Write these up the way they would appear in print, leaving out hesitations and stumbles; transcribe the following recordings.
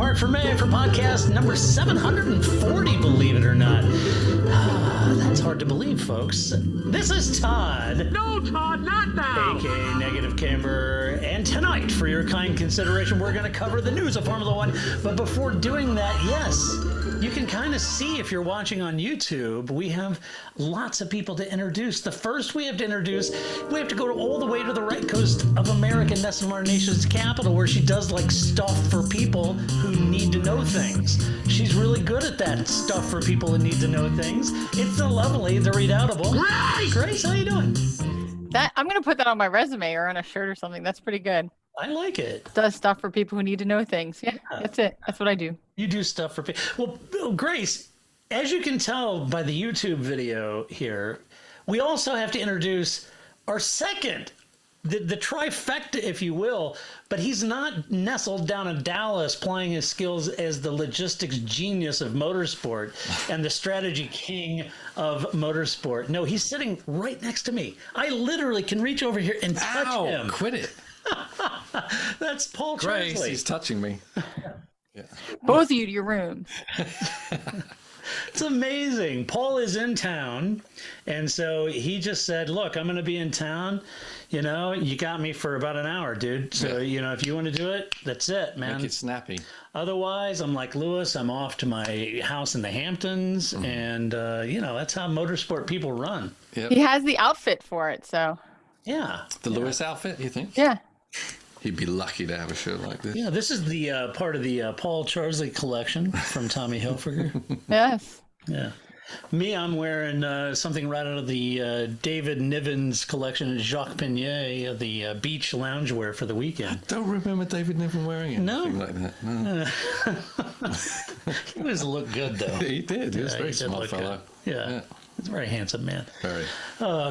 Parc Fermé F1 podcast number 740, believe it or not. That's hard to believe, folks. This is Todd. No, Todd, not now. A.K.A. Negative Camber. And tonight, for your kind consideration, we're going to cover the news of Formula One. But before doing that, yes, you can kind of see if you're watching on YouTube, we have lots of people to introduce. The first we have to introduce, we have to go all the way to the right coast of America, Nessa Marnicia's capital, where she does like stuff for people who need to know things. She's really good at that stuff for people who need to know things. It's the lovely, the redoubtable Grace. How you doing? I'm gonna put that on my resume or on a shirt or something. That's pretty good. I like it. Does stuff for people who need to know things. Yeah, that's it. That's what I do. You do stuff for people. Well, Grace, as you can tell by the YouTube video here, we also have to introduce our second, the trifecta, if you will, but he's not nestled down in Dallas playing his skills as the logistics genius of motorsport and the strategy king of motorsport. No, he's sitting right next to me. I literally can reach over here and touch him. Quit it. That's Paul Grace, Translate. he's touching me. Yeah. Both of you to your rooms. It's amazing. Paul is in town, and so he just said, look, I'm going to be in town. You know, you got me for about an hour, dude. So, you know, if you want to do it, that's it, man. Make it snappy. Otherwise, I'm like Lewis. I'm off to my house in the Hamptons, and, you know, that's how motorsport people run. Yep. He has the outfit for it, so. Yeah. The Lewis outfit, you think? Yeah. He'd be lucky to have a shirt like this. Yeah, this is the part of the Paul Charsley collection from Tommy Hilfiger. Yes. Yeah. Me, I'm wearing something right out of the David Niven's collection, Jacques Pinier, the beach loungewear for the weekend. I don't remember David Niven wearing anything like that. No. He was look good, though. He did. He was a very he did smart look fellow. good. Yeah. He's a very handsome man. Very.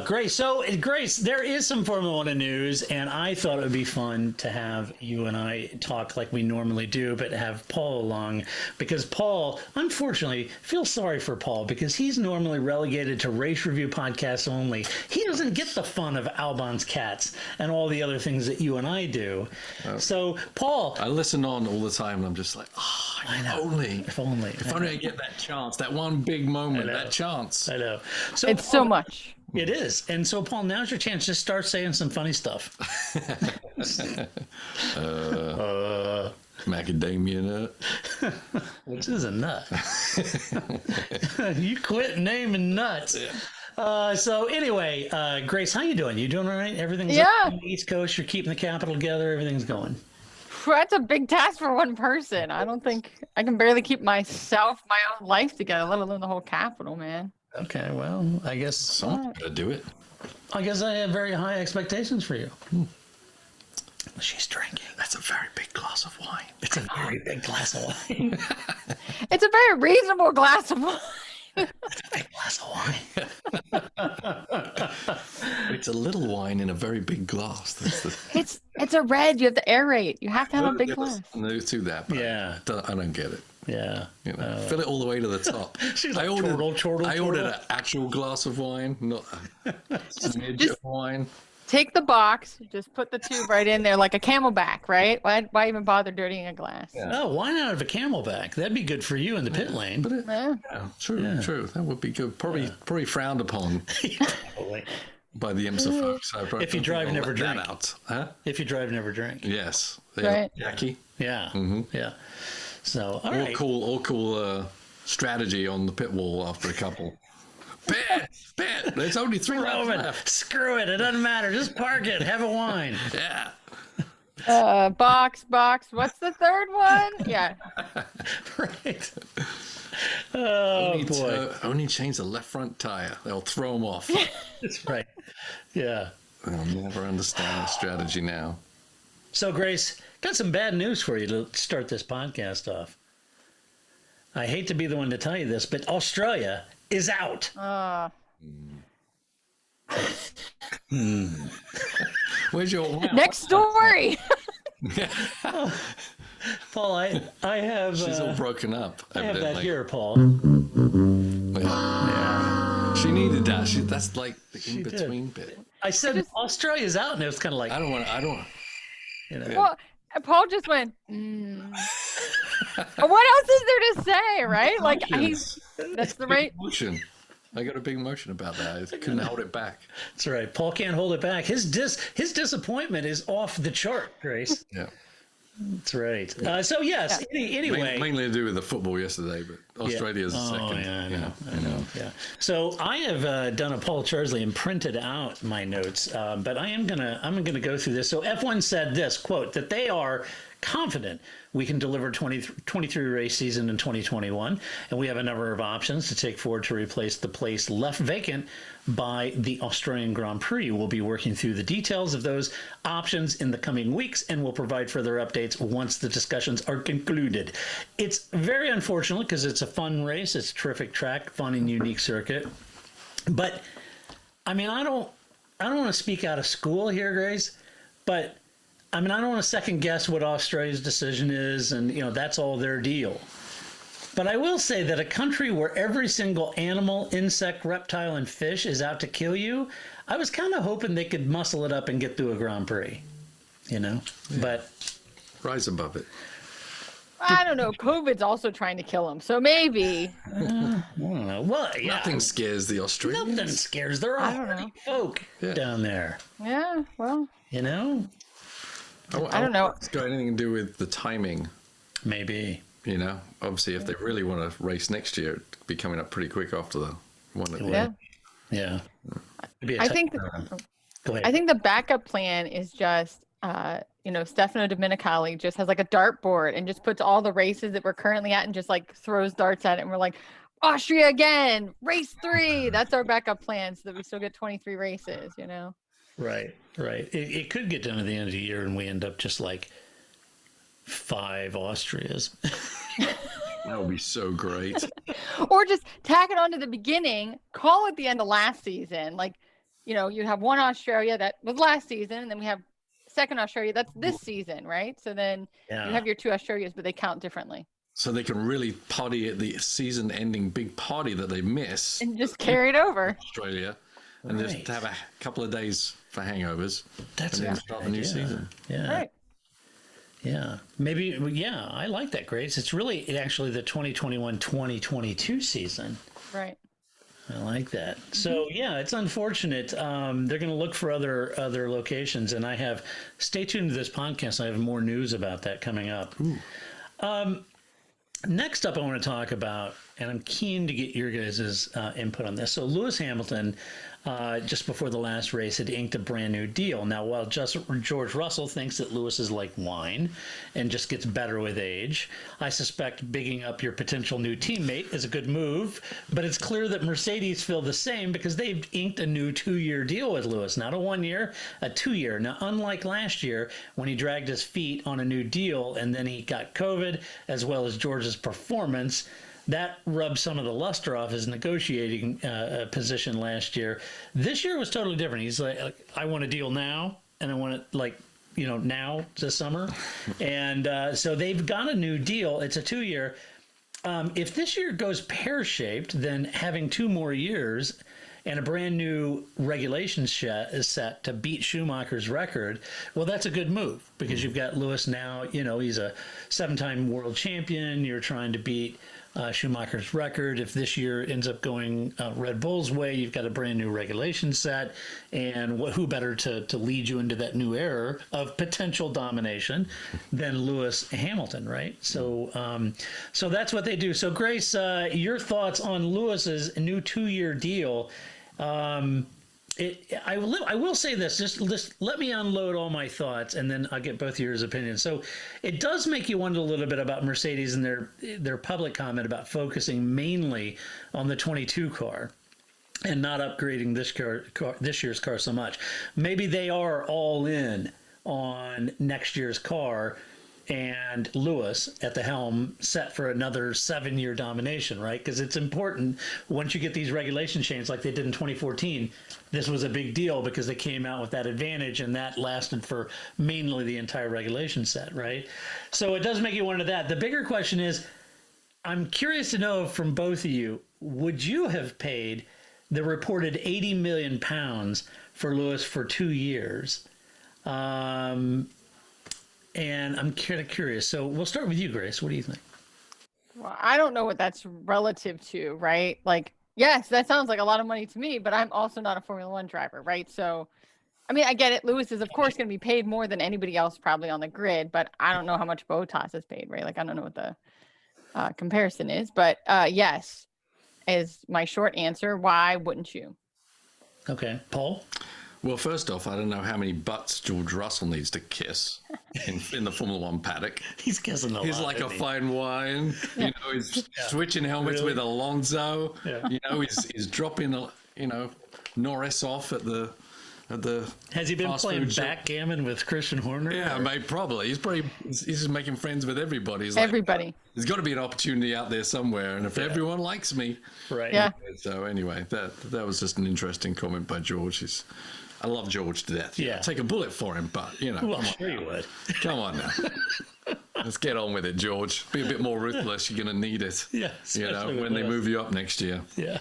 Grace. So, Grace, there is some Formula One news, and I thought it would be fun to have you and I talk like we normally do, but have Paul along, because Paul, unfortunately, feel sorry for Paul, because he's normally relegated to race review podcasts only. He doesn't get the fun of Albon's Cats and all the other things that you and I do. So, Paul. I listen on all the time, and I'm just like, if only I get that chance, that one big moment, that chance. I know. So, It's so much. It is. And so, Paul, now's your chance. Just start saying some funny stuff. Macadamia nut. Which is a nut. You quit naming nuts. So anyway, Grace, how you doing? You doing all right? Everything's up on the East Coast. You're keeping the capital together. Everything's going. That's a big task for one person. I don't think I can barely keep my own life together, let alone the whole capital, man. Okay, well, I guess Someone's got to do it. I guess I have very high expectations for you. She's drinking. That's a very big glass of wine. It's a very big glass of wine. It's a very reasonable glass of wine. It's a big glass of wine. It's a little wine in a very big glass. It's a red. You have to aerate. You have to have a big glass. No to that. But Yeah. I don't get it. Yeah. You know, fill it all the way to the top. She's I like, ordered an actual glass of wine, not a smidge of wine. Take the box, just put the tube right in there like a Camelback, right? Why even bother dirtying a glass? Yeah. Oh, why not have a Camelback? That'd be good for you in the pit lane. But Yeah. true. That would be good. Probably frowned upon by the IMSA folks. If you drive, never drink. Out. Huh? If you drive, never drink. Yes. Right. Jackie. Yeah. Yeah. So, all All right. cool strategy on the pit wall after a couple. Bet. There's only 3 laps left. Screw it. It doesn't matter. Just park it. Have a wine. Yeah. Box. What's the third one? Yeah. Right. Oh, boy. Only change the left front tire. They'll throw them off. That's right. Yeah. They'll never understand the strategy now. So, Grace, got some bad news for you to start this podcast off. I hate to be the one to tell you this, but Australia is out. Where's your wow? Next story. Paul, I have. She's all broken up. I have that evidently. here, Paul. Yeah. She needed that. That's like the in-between bit. I said Australia's out, and it was kind of like I don't. you know. Well, Paul just went, What else is there to say, right? Like, that's the right. Emotion. I got a big emotion about that. I couldn't hold it back. That's right. Paul can't hold it back. His disappointment is off the chart, Grace. Yeah. That's right. So yes. Anyway, mainly to do with the football yesterday, but Australia's second. Yeah, I know. Yeah. So I have done a Paul Charsley and printed out my notes, but I'm gonna go through this. So F1 said this quote that they are confident we can deliver 23 race season in 2021, and we have a number of options to take forward to replace the place left vacant by the Australian Grand Prix. We'll be working through the details of those options in the coming weeks, and we'll provide further updates once the discussions are concluded. It's very unfortunate because it's a fun race, it's a terrific track, fun and unique circuit, but I mean, I don't want to speak out of school here, Grace, but I mean, I don't want to second guess what Australia's decision is, and that's all their deal. But I will say that a country where every single animal, insect, reptile, and fish is out to kill you, I was kind of hoping they could muscle it up and get through a Grand Prix, But rise above it. I don't know. COVID's also trying to kill them, so maybe. I don't know. Well, yeah. Nothing scares the Australians. Nothing scares. They're all hardy folk down there. Yeah, well. I don't know. It's got anything to do with the timing. Maybe. Obviously, if they really want to race next year, it'd be coming up pretty quick after the one at the end. Yeah. I think Go ahead. I think the backup plan is just Stefano Domenicali just has like a dartboard and just puts all the races that we're currently at and just like throws darts at it, and we're like, Austria again, race 3. That's our backup plan so that we still get 23 races, Right. It could get done at the end of the year and we end up just like 5 Austrias. That would be so great. Or just tack it on to the beginning, call it the end of last season. Like, you have one Australia that was last season, and then we have second Australia that's this season, right? So then you have your 2 Australias, but they count differently. So they can really party at the season-ending big party that they miss. And just carry it over. Australia. And just have a couple of days for hangovers. That's and then start the new season. Yeah. Right. Yeah. Maybe, I like that, Grace. It's really actually the 2021-2022 season. Right. I like that. So, it's unfortunate. They're going to look for other locations, and stay tuned to this podcast. I have more news about that coming up. Next up, I want to talk about, and I'm keen to get your guys' input on this. So Lewis Hamilton, just before the last race, had inked a brand new deal. Now, while George Russell thinks that Lewis is like wine and just gets better with age, I suspect bigging up your potential new teammate is a good move. But it's clear that Mercedes feel the same because they've inked a new 2-year deal with Lewis. Not a 1-year, a 2-year. Now, unlike last year when he dragged his feet on a new deal and then he got COVID, as well as George's performance, that rubbed some of the luster off his negotiating position last year. This year was totally different. He's like, I want a deal now, and I want it now this summer. And so they've got a new deal. It's a 2-year. If this year goes pear-shaped, then having 2 more years and a brand new regulation is set to beat Schumacher's record, well, that's a good move because you've got Lewis now, he's a 7-time world champion. You're trying to beat Schumacher's record. If this year ends up going Red Bull's way, you've got a brand new regulation set, and who better to lead you into that new era of potential domination than Lewis Hamilton, right? So, so that's what they do. So, Grace, your thoughts on Lewis's new 2-year deal? I will say this, just let me unload all my thoughts and then I'll get both of your opinions. So it does make you wonder a little bit about Mercedes and their public comment about focusing mainly on the 22 car and not upgrading this year's car so much. Maybe they are all in on next year's car and Lewis at the helm set for another 7-year domination, right? Because it's important once you get these regulation changes like they did in 2014. This was a big deal because they came out with that advantage and that lasted for mainly the entire regulation set, right? So it does make you wonder that. The bigger question is, I'm curious to know from both of you, would you have paid the reported £80 million for Lewis for 2 years? And I'm kind of curious. So we'll start with you, Grace. What do you think? Well, I don't know what that's relative to, right? Like, yes, that sounds like a lot of money to me, but I'm also not a Formula One driver, right? So, I mean, I get it. Lewis is, of course, going to be paid more than anybody else probably on the grid, but I don't know how much Bottas is paid, right? Like, I don't know what the comparison is, but yes, is my short answer. Why wouldn't you? Okay, Paul? Well, first off, I don't know how many butts George Russell needs to kiss in the Formula One paddock. He's kissing a lot. He's like a fine wine. You know, he's switching helmets with Alonso. Yeah. You know, he's dropping, Norris off at the Has he been fast playing food shop. backgammon with Christian Horner? Yeah, mate, probably. He's just making friends with everybody. He's Everybody. Like, there's got to be an opportunity out there somewhere, and if everyone likes me, Right. Yeah. So anyway, that was just an interesting comment by George. I love George to death. Yeah. I'd take a bullet for him, but Well, come I'm on, sure you would. come on now. Let's get on with it, George. Be a bit more ruthless. You're going to need it. Yeah. You when they move you up next year. Yeah.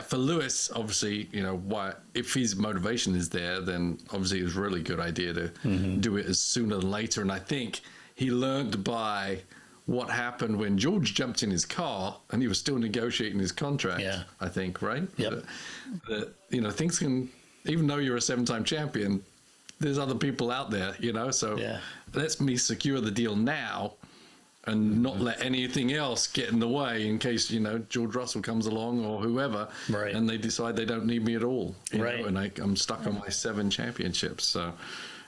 For Lewis, obviously, why if his motivation is there, then obviously it was a really good idea to do it as sooner than later. And I think he learned by what happened when George jumped in his car and he was still negotiating his contract. Yeah. I think, right? Yep. That things can, even though you're a 7-time champion, there's other people out there, So let's me secure the deal now. And not let anything else get in the way in case, George Russell comes along or whoever, right. and they decide they don't need me at all, right. and I'm stuck on my 7 championships. So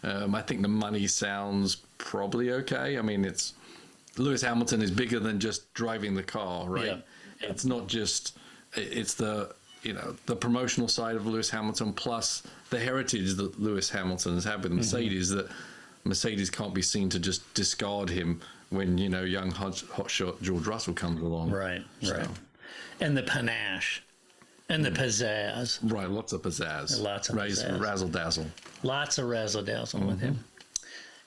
I think the money sounds probably okay. I mean, Lewis Hamilton is bigger than just driving the car, right? Yeah. It's not just, it's the promotional side of Lewis Hamilton plus the heritage that Lewis Hamilton has had with Mercedes, that Mercedes can't be seen to just discard him when young hotshot George Russell comes along. Right. And the panache and the pizzazz. Right, lots of pizzazz. Lots of pizzazz. Razzle dazzle. Lots of razzle dazzle with him.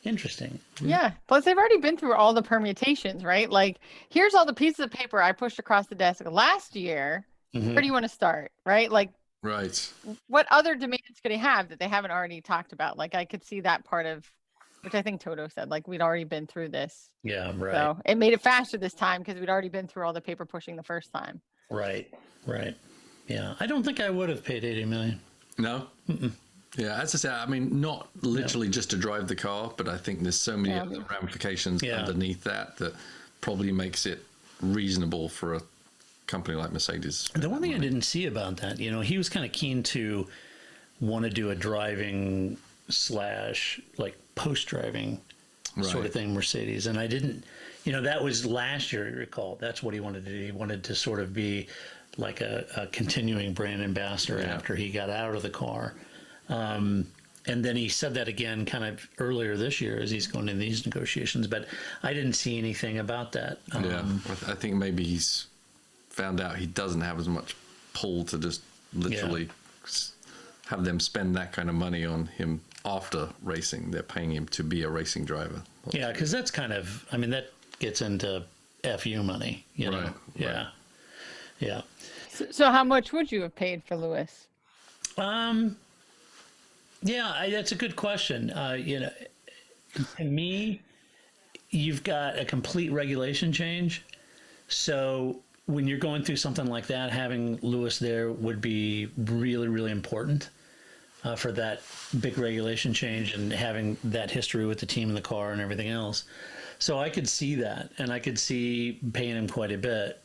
Interesting. Yeah. Plus, they've already been through all the permutations, right? Like, here's all the pieces of paper I pushed across the desk last year. Where do you want to start, right? Like, right. What other demands could he have that they haven't already talked about? Like, I could see that part of, which I think Toto said, like, we'd already been through this. Yeah, right. So it made it faster this time because we'd already been through all the paper pushing the first time. Right. Yeah, I don't think I would have paid $80 million. No. Yeah, as I say, I mean, not literally just to drive the car, but I think there's so many other ramifications underneath that probably makes it reasonable for a company like Mercedes. The one thing I didn't see about that, he was kind of keen to want to do a driving / like post-driving sort of thing, Mercedes. And I didn't, that was last year, you recall. That's what he wanted to do. He wanted to sort of be like a continuing brand ambassador after he got out of the car. And then he said that again kind of earlier this year as he's going in these negotiations. But I didn't see anything about that. I think maybe he's found out he doesn't have as much pull to just literally have them spend that kind of money on him after racing. They're paying him to be a racing driver. Yeah, because that's kind of, I mean, that gets into FU money, know? Right. Yeah. So how much would you have paid for Lewis? That's a good question. To me, you've got a complete regulation change. So when you're going through something like that, having Lewis there would be really, really important for that big regulation change and having that history with the team and the car and everything else. So I could see that, and I could see paying him quite a bit.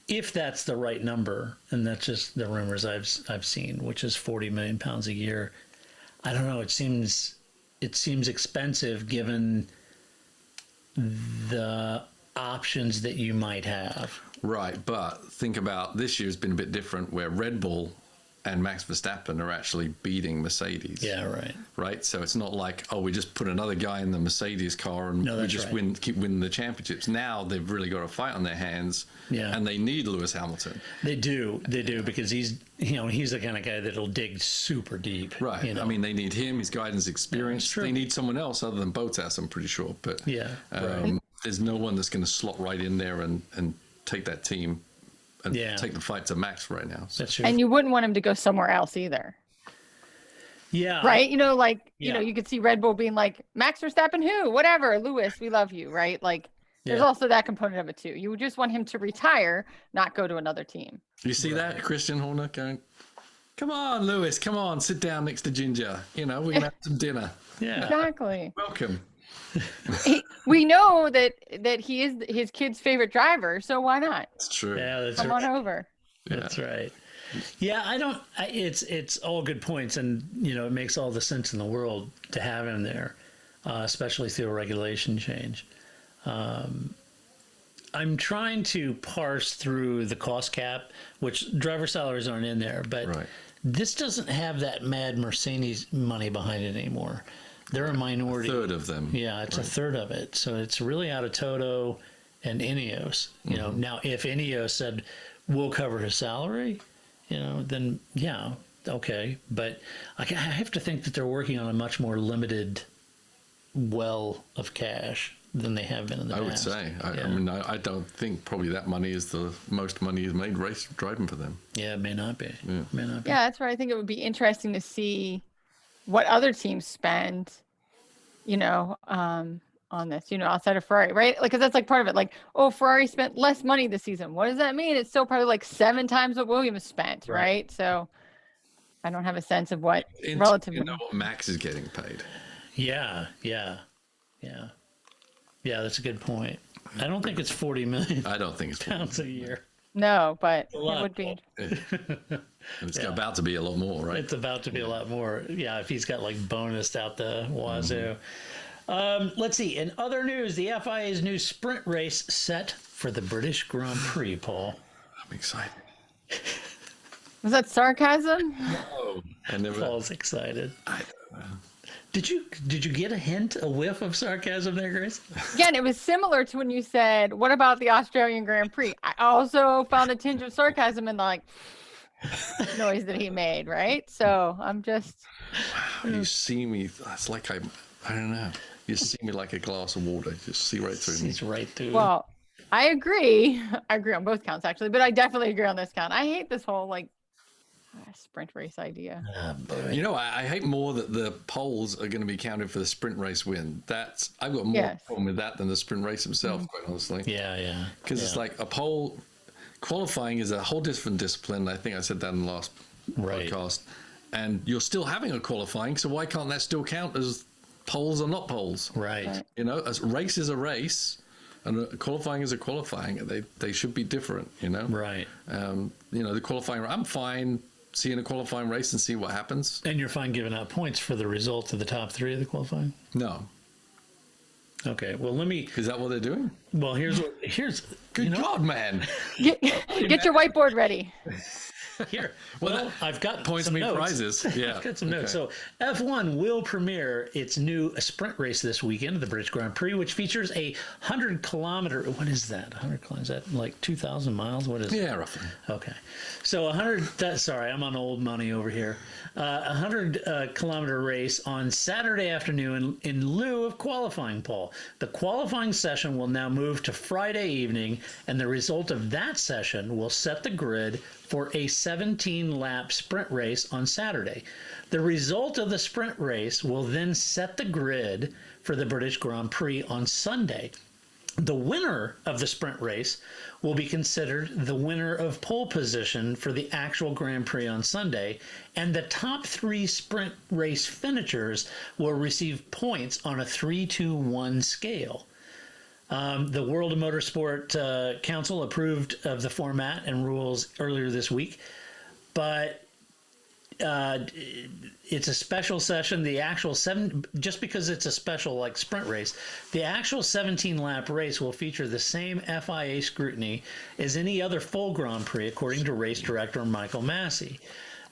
If that's the right number, and that's just the rumors I've seen, which is 40 million pounds a year. I don't know. It seems expensive given the options that you might have. Right, but think about this year's been a bit different, where Red Bull and Max Verstappen are actually beating Mercedes. Yeah, right. Right, so it's not like, we just put another guy in the Mercedes car and we just keep winning the championships. Now they've really got a fight on their hands, and they need Lewis Hamilton. They do, because he's the kind of guy that'll dig super deep. Right. I mean, they need him. His guidance experience. They need someone else other than Bottas, I'm pretty sure. But there's no one that's going to slot right in there and take that team and take the fight to Max right now. So. That's true. And you wouldn't want him to go somewhere else either. Yeah. right? You know, like, Yeah. you could see Red Bull being like, Max Verstappen, who, whatever, Lewis, we love you, right? Like, there's Yeah. also that component of it too. You would just want him to retire, not go to another team. You see that, Christian Horner going, come on, Lewis, come on, sit down next to Ginger. You know, we're going to have some dinner. Yeah. Exactly. Welcome. We know that he is his kid's favorite driver, so why not? It's true. Yeah, that's Come right. on over. That's right. Yeah, it's all good points, and it makes all the sense in the world to have him there, especially through a regulation change. I'm trying to parse through the cost cap, which driver salaries aren't in there, but Right. this doesn't have that mad Mercedes money behind it anymore. They're a minority. A third of them. Yeah, it's a third of it. So it's really out of Toto and Ineos. Now if Ineos said we'll cover his salary, then yeah, okay. But I have to think that they're working on a much more limited well of cash than they have been in the I past. would say. I mean, I don't think probably that money is the most money is made race driving for them. Yeah, it may not be. Yeah. May not be. Yeah, that's where I think it would be interesting to see what other teams spend, on this, outside of Ferrari, right? Like, because that's like part of it. Like, oh, Ferrari spent less money this season. What does that mean? It's still probably like 7 times what Williams spent, right? So I don't have a sense of what relatively. You know what Max is getting paid. Yeah. That's a good point. I don't think it's 40 million I don't think it's pounds a year. No, but it lot. would be. It's about to be a lot more, right? It's about to be a lot more. Yeah, if he's got like bonused out the wazoo. Let's see. In other news, the FIA's new sprint race set for the British Grand Prix, Paul. I'm excited. Was that sarcasm? Oh, I never. Paul's excited. I don't know. Did you get a whiff of sarcasm there, Grace? Again, it was similar to when you said, "What about the Australian Grand Prix?" I also found a tinge of sarcasm in the noise that he made, right? So I'm just. Wow, you see me. It's like I don't know. You see me like a glass of water. Just see right through me. He's right through. Well, I agree. I agree on both counts actually, but I definitely agree on this count. I hate this whole sprint race idea. Ah, boy. You know, I hate more that the poles are going to be counted for the sprint race win. I've got more problem with that than the sprint race himself, quite honestly. Yeah. Because it's like a pole qualifying is a whole different discipline. I think I said that in the last podcast. And you're still having a qualifying, so why can't that still count as poles or not poles? Right. A race is a race, and a qualifying is a qualifying. They should be different. Right. The qualifying. I'm fine seeing a qualifying race and see what happens. And you're fine giving out points for the result of the top 3 of the qualifying? No. Okay. Well, let me. Is that what they're doing? Well, here's. Good God, man. Get your whiteboard ready. Here. Well, I've got points some mean notes. prizes. Yeah. I've got some notes. Okay. So F1 will premiere its new sprint race this weekend, the British Grand Prix, which features a 100-kilometer. What is that? 100 kilometers? Is that like 2,000 miles? What is it? Yeah, roughly. Okay. So 100. Sorry, I'm on old money over here. 100-kilometer race on Saturday afternoon in lieu of qualifying, Paul. The qualifying session will now move to Friday evening, and the result of that session will set the grid for a 17-lap sprint race on Saturday. The result of the sprint race will then set the grid for the British Grand Prix on Sunday. The winner of the sprint race will be considered the winner of pole position for the actual Grand Prix on Sunday, and the top 3 sprint race finishers will receive points on a 3-2-1 scale. The World of Motorsport Council approved of the format and rules earlier this week, but it's a special session. The actual just because it's a special sprint race, the actual 17-lap race will feature the same FIA scrutiny as any other full Grand Prix, according to race director Michael Massey.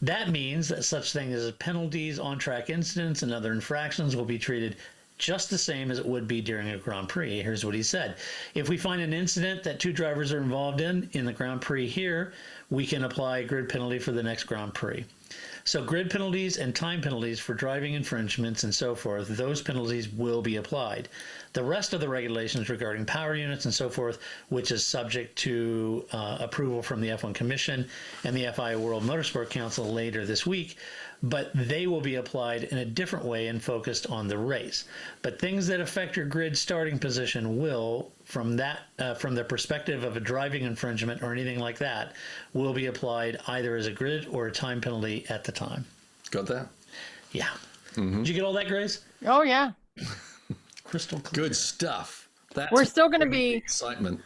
That means that such things as penalties, on-track incidents, and other infractions will be treated just the same as it would be during a Grand Prix. Here's what he said. If we find an incident that 2 drivers are involved in the Grand Prix here, we can apply a grid penalty for the next Grand Prix. So grid penalties and time penalties for driving infringements and so forth, those penalties will be applied. The rest of the regulations regarding power units and so forth, which is subject to approval from the F1 Commission and the FIA World Motorsport Council later this week, but they will be applied in a different way and focused on the race. But things that affect your grid starting position will, from the perspective of a driving infringement or anything like that, will be applied either as a grid or a time penalty at the time. Got that? Yeah. Did you get all that, Grace? Oh yeah. Crystal clear. Good stuff. We're still going to be excitement.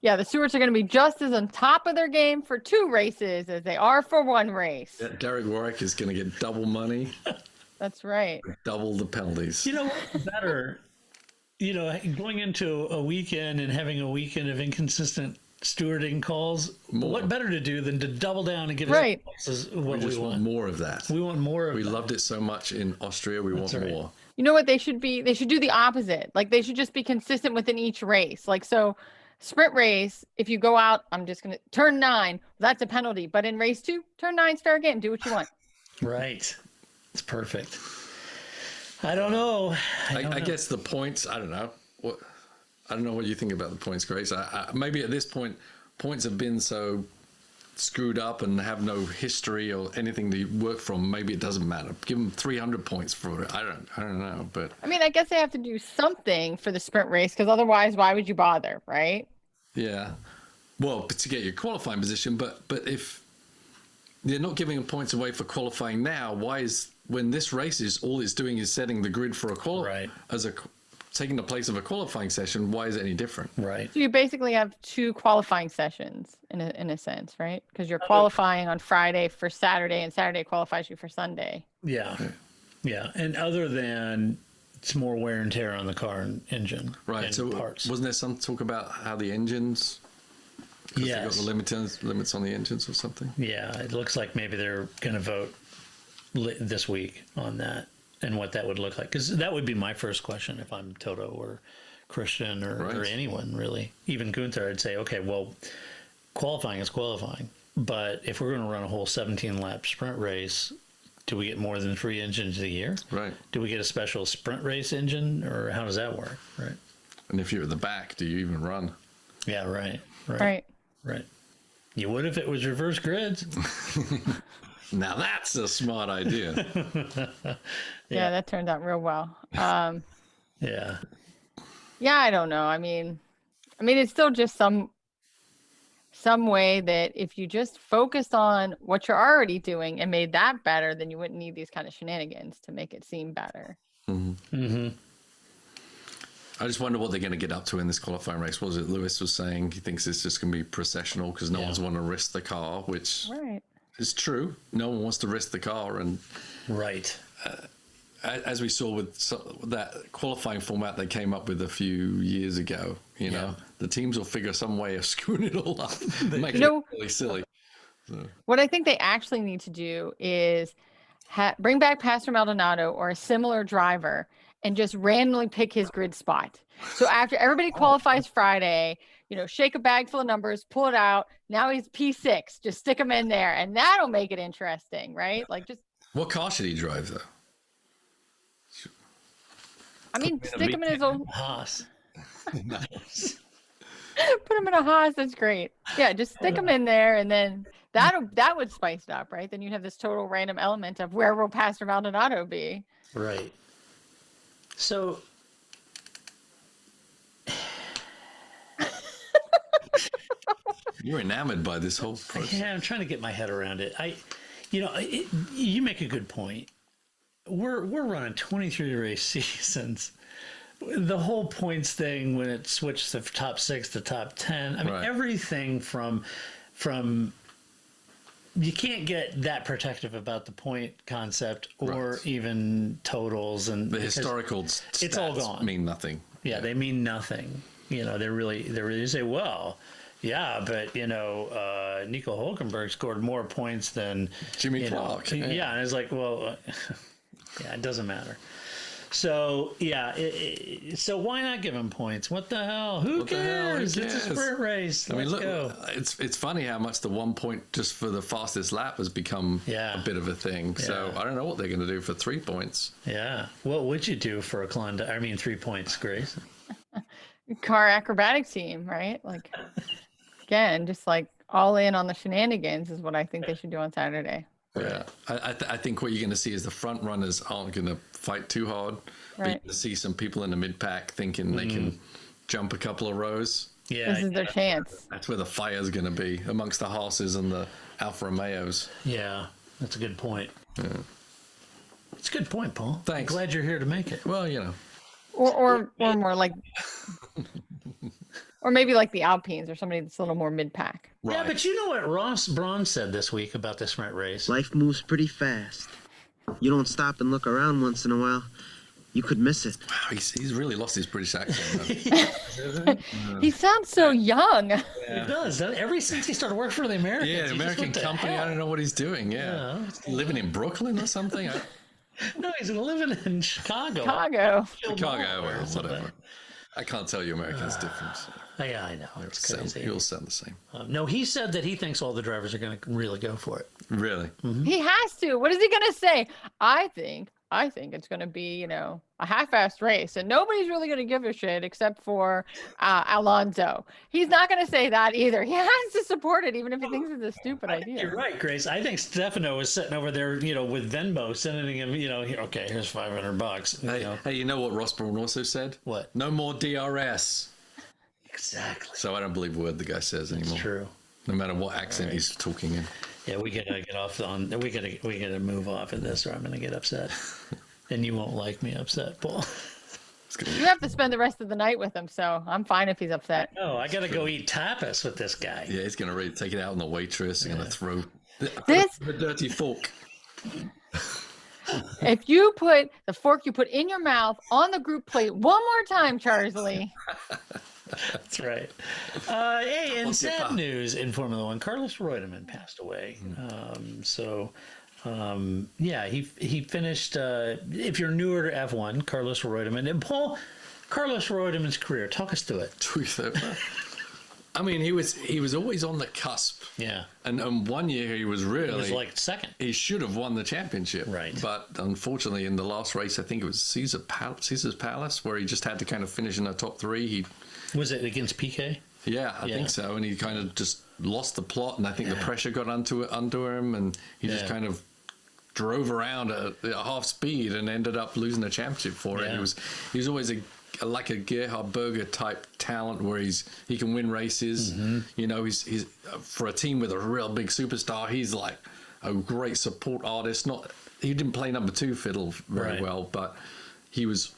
Yeah, the stewards are going to be just as on top of their game for 2 races as they are for 1 race. Yeah, Derek Warwick is going to get double money, That's right. double the penalties. You know what's better? Going into a weekend and having a weekend of inconsistent stewarding calls, what better to do than to double down and give Right. us what we just want more of that. We want more of We that. loved it so much in Austria. We want right. more. You know what they should be? They should do the opposite. Like they should just be consistent within each race. Like so, sprint race, if you go out, I'm just going to turn 9, that's a penalty. But in race 2, turn 9's fair game. Do what you want. Right. It's perfect. I don't know. I guess the points, I don't know. I don't know what you think about the points, Grace. Maybe at this point, points have been so screwed up and have no history or anything to work from. Maybe it doesn't matter. Give them 300 points for it. I don't know. But I mean, I guess they have to do something for the sprint race because otherwise, why would you bother, right? yeah, well, to get your qualifying position. But if they're not giving points away for qualifying now, why is when this race is all it's doing is setting the grid for a Right. taking the place of a qualifying session? Why is it any different? Right. So you basically have 2 qualifying sessions in a sense, right? Because you're qualifying on Friday for Saturday, and Saturday qualifies you for Sunday. Yeah. Yeah. And other than it's more wear and tear on the car and engine. Right. And So parts. wasn't there some talk about how the engines? Because they got Yes. the limits on the engines or something. Yeah. It looks like maybe they're going to vote this week on that and what that would look like. Because that would be my first question if I'm Toto or Christian or Right. anyone really. Even Gunther, I'd say, okay, well, qualifying is qualifying. But if we're going to run a whole 17-lap sprint race, do we get more than 3 engines a year? Right. Do we get a special sprint race engine, or how does that work? Right. And if you're at the back, do you even run? Yeah. Right. Right. Right. Right. You would if it was reverse grids. Now that's a smart idea. Yeah, that turned out real well. Yeah. Yeah, I don't know. I mean, it's still just some way that if you just focused on what you're already doing and made that better, then you wouldn't need these kind of shenanigans to make it seem better. I just wonder what they're going to get up to in this qualifying race. What was it Lewis was saying? He thinks it's just going to be processional because no one's want to risk the car, which Right. is true. No one wants to risk the car. And Right. as we saw with that qualifying format they came up with a few years ago, you know, the teams will figure some way of screwing it all up, make it really silly. What I think they actually need to do is bring back Pastor Maldonado or a similar driver and just randomly pick his grid spot. So after everybody qualifies Friday, shake a bag full of numbers, pull it out. Now he's P6. Just stick him in there, and that'll make it interesting, right? Like just. What car should he drive though? Stick him in his own. Haas. Put him in a Haas. That's great. Yeah, just stick him in there, and then that would spice it up, right? Then you'd have this total random element of where will Pastor Maldonado be? Right. So. You're enamored by this whole process. Yeah, I'm trying to get my head around it. You make a good point. We're running 23 race seasons. The whole points thing when it switched to top 6 to top 10. I mean, everything from you can't get that protective about the point concept or even totals and The historical stats it's all gone. mean nothing. Yeah, they mean nothing. They really say, well, yeah, but Nico Hulkenberg scored more points than Jimmy Clark. Yeah, and it's like, well, yeah, it doesn't matter. So yeah, so why not give him points? What the hell? Who cares? It's a sprint race. I mean, Let's look, go. it's funny how much the 1 point just for the fastest lap has become a bit of a thing. So I don't know what they're going to do for 3 points. Yeah. What would you do for a Klondike? I mean, 3 points, Grace. Car acrobatic team, right? Like, again, just like all in on the shenanigans is what I think they should do on Saturday. Yeah, I think what you're going to see is the front runners aren't going to fight too hard. But you're Right. going to see some people in the mid pack thinking they can jump a couple of rows. Yeah. This is their chance. That's where the fire's going to be amongst the Haas's and the Alfa Romeos. Yeah. That's a good point. Yeah. It's a good point, Paul. Thanks. I'm glad you're here to make it. Well, you know. Or more like, or maybe like the Alpines or somebody that's a little more mid-pack. Yeah, Right. but you know what Ross Braun said this week about the sprint race? Life moves pretty fast. You don't stop and look around once in a while, you could miss it. Wow, he's really lost his British accent. He sounds so young. He does. Ever since he started working for the Americans. Yeah, he the just American went to company. hell. I don't know what he's doing. Yeah. Living in Brooklyn or something. No, he's living in Chicago. Chicago. Chicago or whatever. I can't tell you Americans' difference. Yeah, I know. It's crazy. You all sound the same. No, he said that he thinks all the drivers are going to really go for it. Really? He has to. What is he going to say? I think it's going to be, a half-assed race, and nobody's really going to give a shit except for Alonso. He's not going to say that either. He has to support it, even if he thinks it's a stupid idea. You're right, Grace. I think Stefano was sitting over there, with Venmo, sending him, okay, here's $500. Hey, you know what Ross Braun also said? What? No more DRS. Exactly. So I don't believe a word the guy says anymore. True. No matter what accent he's talking in. Yeah, we gotta get off on. We gotta move off of this, or I'm gonna get upset, and you won't like me upset, Paul. You have to spend the rest of the night with him, so I'm fine if he's upset. No, I gotta go eat tapas with this guy. Yeah, he's going to really take it out on the waitress. He's going to throw This- the dirty fork. If you put the fork you put in your mouth on the group plate one more time, Charsley. That's right. Hey, in We'll get sad back. news in Formula One, Carlos Reutemann passed away. He finished. If you're newer to F1, Carlos Reutemann and Paul, Carlos Reutemann's career. Talk us through it. I mean, he was always on the cusp. Yeah, And 1 year he was really. he was like second. He should have won the championship. Right. But unfortunately, in the last race, I think it was Caesar's Palace, where he just had to kind of finish in the top three. Was it against PK? I think so. And he kind of just lost the plot, and I think the pressure got under him, and he just kind of drove around at half speed and ended up losing the championship for it. Yeah. He was always like a Gerhard Berger type talent, where he can win races. He's for a team with a real big superstar. He's like a great support artist. He didn't play number two fiddle very well, but he was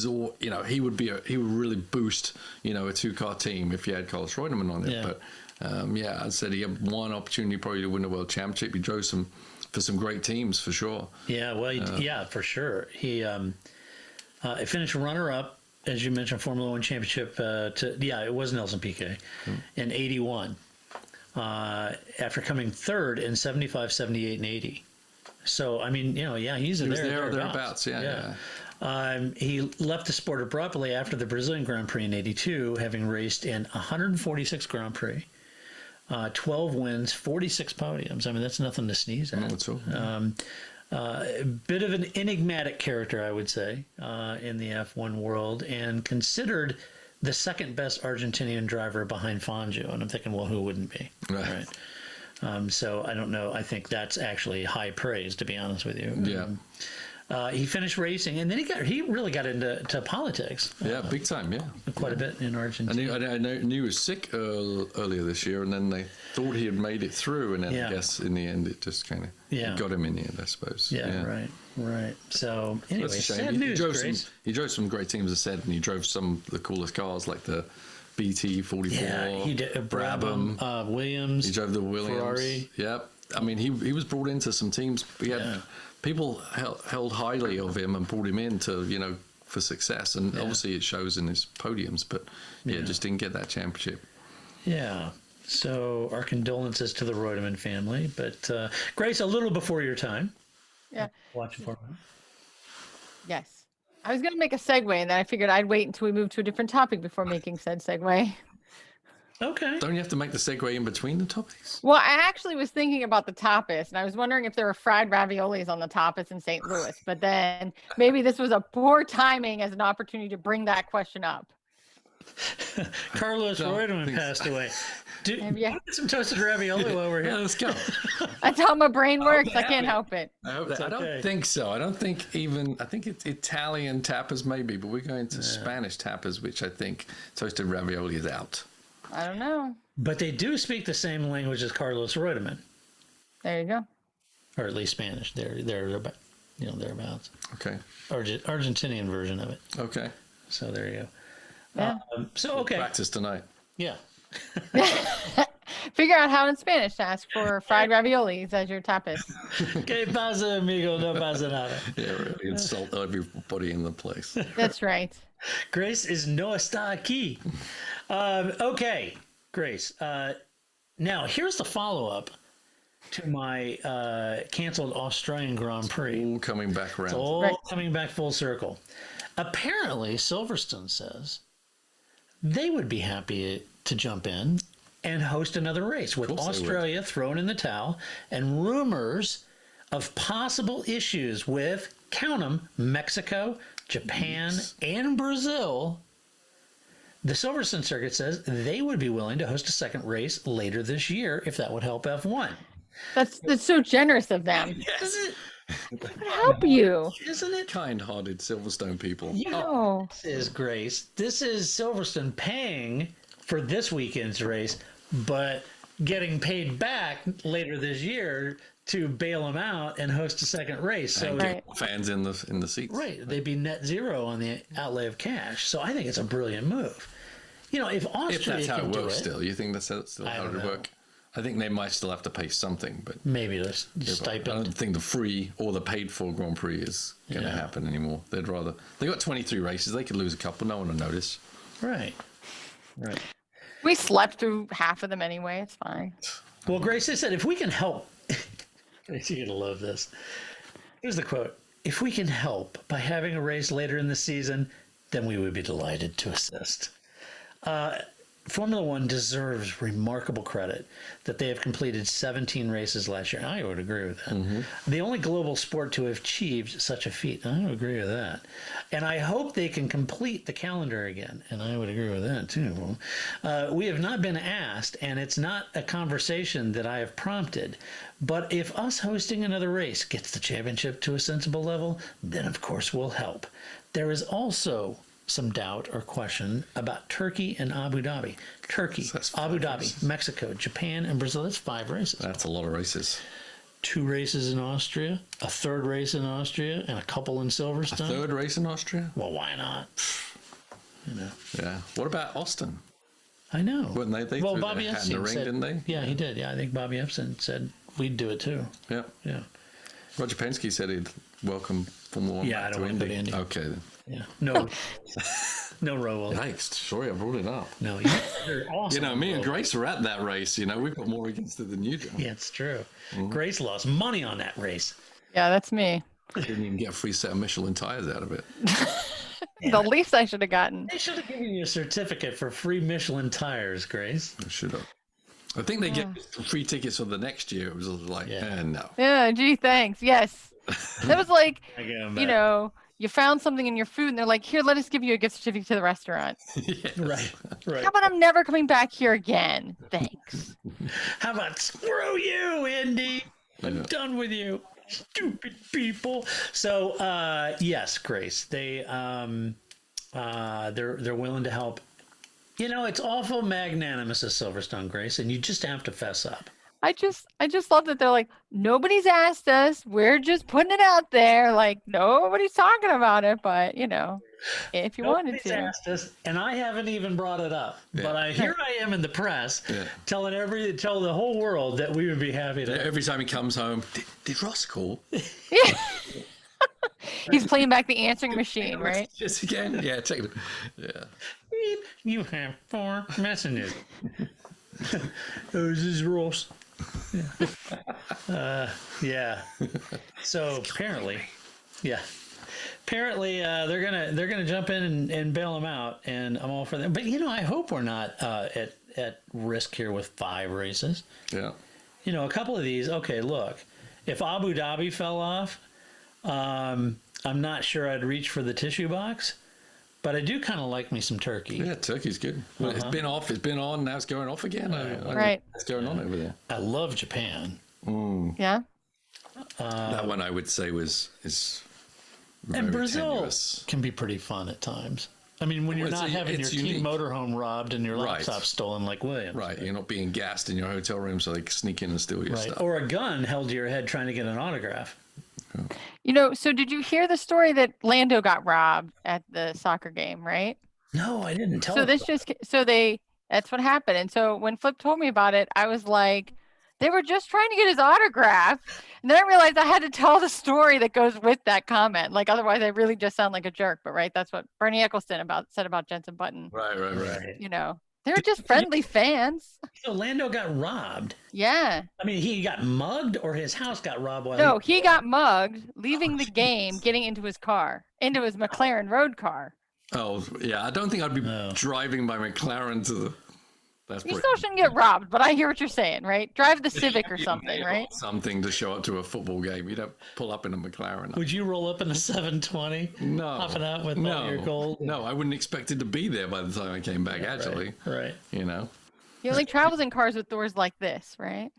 all, he would really boost, a 2-car team if you had Carlos Reutemann on it. Yeah. But I said he had one opportunity probably to win the world championship. He drove for some great teams for sure. Yeah, well, for sure. He finished runner-up, as you mentioned, Formula One championship. It was Nelson Piquet in '81. After coming third in '75, '78, and '80. So I mean, he's He was there thereabouts. Yeah. He left the sport abruptly after the Brazilian Grand Prix in '82, having raced in 146 Grand Prix, 12 wins, 46 podiums. I mean, that's nothing to sneeze at. No, it's all. Bit of an enigmatic character, I would say, in the F1 world, and considered the second best Argentinian driver behind Fangio. And I'm thinking, well, who wouldn't be? Right. So I don't know. I think that's actually high praise, to be honest with you. Yeah. He finished racing, and then he really got into politics. Yeah, big time. Yeah. Quite a bit in Argentina. I knew he was sick earlier this year, and then they thought he had made it through, and then I guess in the end it just kind of got him in the end, I suppose. Yeah. Right. So anyway, That's a shame. sad news, Grace. He drove some great teams, as I said, and he drove some of the coolest cars like the BT 44. Yeah, he did. Brabham, Williams. He drove the Williams. Ferrari. Yep. I mean, he was brought into some teams. He had people held highly of him and brought him in to for success, and obviously it shows in his podiums. But just didn't get that championship. Yeah. So our condolences to the Reutemann family. But Grace, a little before your time. Yeah. Watching Formula. Yes. I was gonna make a segue, and then I figured I'd wait until we move to a different topic before making said segue. Okay. Don't you have to make the segue in between the topics? Well, I actually was thinking about the tapas, and I was wondering if there were fried raviolis on the tapas in St. Louis. But then maybe this was a poor timing as an opportunity to bring that question up. Carlos Reutemann passed away. Maybe Get some toasted ravioli while we're Yeah, here. let's go. That's how my brain works. I can't help it. I hope It's that. I okay. don't think so. I don't think even. I think it's Italian tapas maybe, but we're going to Spanish tapas, which I think toasted ravioli is out. I don't know. But they do speak the same language as Carlos Reutemann, There you go. or at least Spanish. They're about, thereabouts. Okay. Argentinian version of it. Okay. So there you go. Yeah. So okay, Practice tonight. yeah. Figure out how in Spanish to ask for fried raviolis as your tapas. ¿Qué pasa, amigo? No pasa nada. Yeah, really insult everybody in the place. That's right. Grace is no está aquí. Okay, Grace. Now here's the follow-up to my canceled Australian Grand Prix. All coming back around. It's all Right. coming back full circle. Apparently, Silverstone says they would be happy to jump in and host another race with Of course they would. Australia thrown in the towel and rumors of possible issues with, count them, Mexico, Japan, and Brazil. The Silverstone circuit says they would be willing to host a second race later this year if that would help F1. That's so generous of them. Isn't It would help you. it? Kind-hearted Silverstone people. Oh, This is Grace. This is Silverstone paying for this weekend's race, but getting paid back later this year to bail them out and host a second race. So And Right. get fans in the seats. right, they'd be net zero on the outlay of cash. So I think it's a brilliant move. If Austria If that's how can it do works it, still. You think that's still I how it don't would know. work? I think they might still have to pay something, but maybe the I stipend. don't think the free or the paid for Grand Prix is going to Yeah. happen anymore. They'd rather. They got 23 races. They could lose a couple. No one will notice. Right. we slept through half of them anyway. It's fine. Well, Grace, they said, if we can help, Grace, you're going to love this. Here's the quote. If we can help by having a race later in the season, then we would be delighted to assist. Formula One deserves remarkable credit that they have completed 17 races last year. I would agree with that. The only global sport to have achieved such a feat. I would agree with that. And I hope they can complete the calendar again. And I would agree with that too. We have not been asked, and it's not a conversation that I have prompted. But if us hosting another race gets the championship to a sensible level, then of course we'll help. There is also some doubt or question about Turkey and Abu Dhabi. Turkey, So that's 5 Abu Dhabi, races. Mexico, Japan, and Brazil. That's 5 races. That's a lot of races. 2 races in Austria, a 3rd race in Austria, and a couple in Silverstone. Third race in Austria? Well, why not? Yeah. What about Austin? I know. Wouldn't they well, threw Bobby their hat in the Epstein ring, said, didn't they? Yeah, he did. Yeah, I think Bobby Epstein said we'd do it too. Yeah. Yeah. Roger Penske said he'd welcome Formula One Yeah, back I don't to wanna Indy. go to Indy. Okay then. Yeah. No. No Robo. Hey, sorry I brought it up. No. You're awesome. You know, me and Robo. Grace were at that race. You know, we've got more against it than you do. Yeah, it's true. Mm-hmm. Grace lost money on that race. Yeah, that's me. Didn't even get a free set of Michelin tires out of it. The least I should have gotten. They should have given you a certificate for free Michelin tires, Grace. I should have. I think they get free tickets for the next year. It was like, Yeah. no. Yeah, gee, thanks. Yes. That was like, I get 'em you back. know, you found something in your food and they're like, here, let us give you a gift certificate to the restaurant. Yes. Right. How about I'm never coming back here again? Thanks. How about screw you, Indy? I'm Yeah. done with you, stupid people. So yes, Grace, they're willing to help. You know, it's awful magnanimous of Silverstone, Grace, and you just have to fess up. I just love that they're like, nobody's asked us. We're just putting it out there. Like, nobody's talking about it, but you know, if you wanted Nobody's to. asked us, and I haven't even brought it up. Yeah. But here I am in the press, Yeah. tell the whole world that we would be happy to. Every time he comes home, did Ross call? He's playing back the answering machine, right? Just again? Yeah, check it. Yeah. Beep, you have 4 messages. Oh, this is Ross. Yeah. Yeah. So apparently, yeah. apparently they're gonna jump in and bail him out, and I'm all for that. But I hope we're not at risk here with 5 races. Yeah. A couple of these. Okay, look, if Abu Dhabi fell off, I'm not sure I'd reach for the tissue box, but I do kind of like me some turkey. Yeah, turkey's good. Well, it's been off, it's been on, now it's going off again. Right. What's going on over there? I love Japan. Yeah. That one I would say is very And Brazil tenuous. can be pretty fun at times. I mean, when you're Well, not having your it's team unique. motorhome robbed and your Right. laptop stolen like Williams. Right, you're not being gassed in your hotel room so they can sneak in and steal your Right. stuff. Or a gun held to your head trying to get an autograph. So did you hear the story that Lando got robbed at the soccer game, right? No, I didn't tell So him. that's what happened. And so when Flip told me about it, I was like, they were just trying to get his autograph. And then I realized I had to tell the story that goes with that comment. Like, otherwise I really just sound like a jerk. But right, that's what Bernie Eccleston said about Jensen Button. Right. They were just friendly fans. So Lando got robbed. Yeah. I mean, he got mugged or his house got robbed while No, he got mugged, leaving the game, getting into his McLaren road car. Oh, yeah, I don't think I'd be No. driving my McLaren to the... That's You pretty... still shouldn't get robbed, but I hear what you're saying, right? Drive the Civic or something, right? Something to show up to a football game. You don't pull up in a McLaren. Would you roll up in a 720? No. Hopping out with all your gold? No, I wouldn't expect it to be there by the time I came back, actually. Right. He only travels in cars with doors like this, right?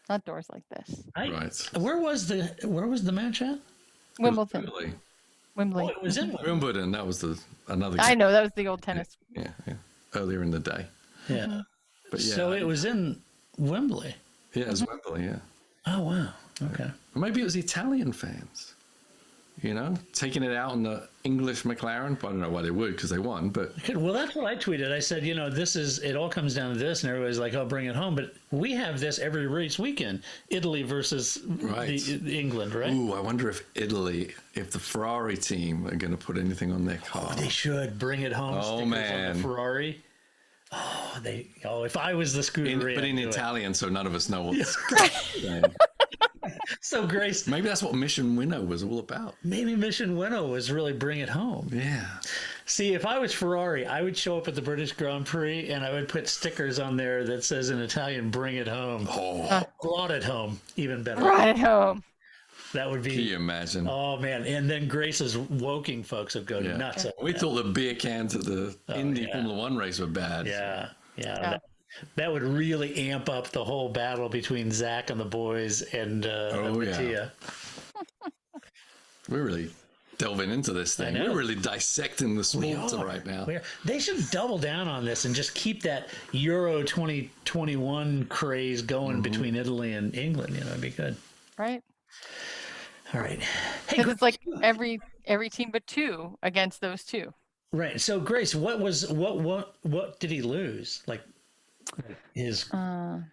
Not doors like this. Right. Where was the match at? Wimbledon. Really. Wimbledon. It was in Wimbledon, that was another game. I know, that was the old tennis. Yeah. Earlier in the day. Yeah. But yeah. So it was in Wembley. Yeah, it was Wembley, yeah. Oh, wow. Okay. Or maybe it was Italian fans, taking it out on the English McLaren. I don't know why they would, because they won, but... Well, that's what I tweeted. I said, it all comes down to this, and everybody's like, oh, bring it home. But we have this every race weekend, Italy versus England, right? Ooh, I wonder if the Ferrari team are going to put anything on their car. Oh, they should bring it home. Oh, stickers on man. the Ferrari. If I was the Scuderia. But in Italian, so none of us know what's saying. So Grace. Maybe that's what Mission Winnow was all about. Maybe Mission Winnow was really bring it home. Yeah. See, if I was Ferrari, I would show up at the British Grand Prix and I would put stickers on there that says in Italian, bring it home. Oh. Brought it home. Even better. Brought it home. That would be. Can you imagine? Oh, man. And then Grace's Woking folks would go nuts. We thought the beer cans at the Indy Formula One race were bad. Yeah. That would really amp up the whole battle between Zach and the boys and Mattia. We're really delving into this thing. We're really dissecting the sport right now. They should double down on this and just keep that Euro 2021 craze going between Italy and England. It'd be good. Right. All right. Hey, Because it's like every team but 2 against those 2. Right. So Grace, what did he lose? Like his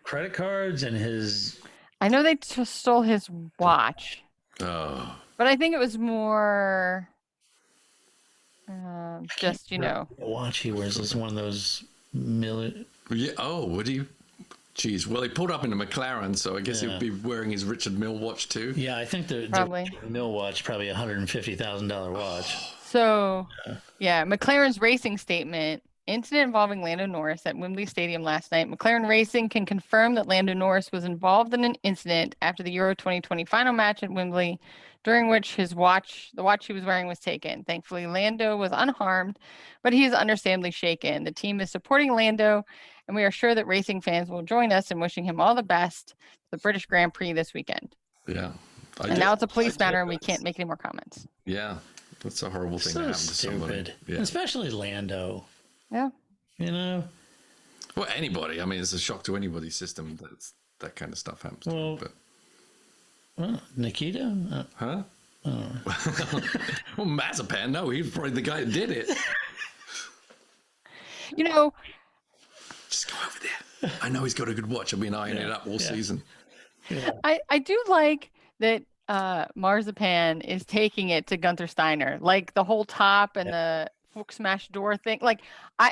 credit cards and his. I know they stole his watch. Oh. But I think it was more just, The watch he wears is one of those Yeah. Oh, would he? Jeez. Well, he pulled up in a McLaren, so I guess he'd be wearing his Richard Mille watch too. Yeah, I think the Mille watch, probably $150,000 watch. So, McLaren's racing statement. Incident involving Lando Norris at Wembley Stadium last night. McLaren Racing can confirm that Lando Norris was involved in an incident after the Euro 2020 final match at Wembley, during which the watch he was wearing was taken. Thankfully, Lando was unharmed, but he is understandably shaken. The team is supporting Lando, and we are sure that racing fans will join us in wishing him all the best for the British Grand Prix this weekend. Yeah. Now it's a police matter, and we can't make any more comments. Yeah. That's a horrible thing So to happen to somebody. stupid. Yeah. Especially Lando. Yeah. Well, anybody. I mean, it's a shock to anybody's system that kind of stuff happens. Well, well, Nikita? Huh? Oh. Well, Mazepan, no, he's probably the guy that did it. Just go over there. I know he's got a good watch. I've been eyeing it up all season. Yeah. I do like that Marzipan is taking it to Gunther Steiner, like the whole top and the fork smash door thing. Like,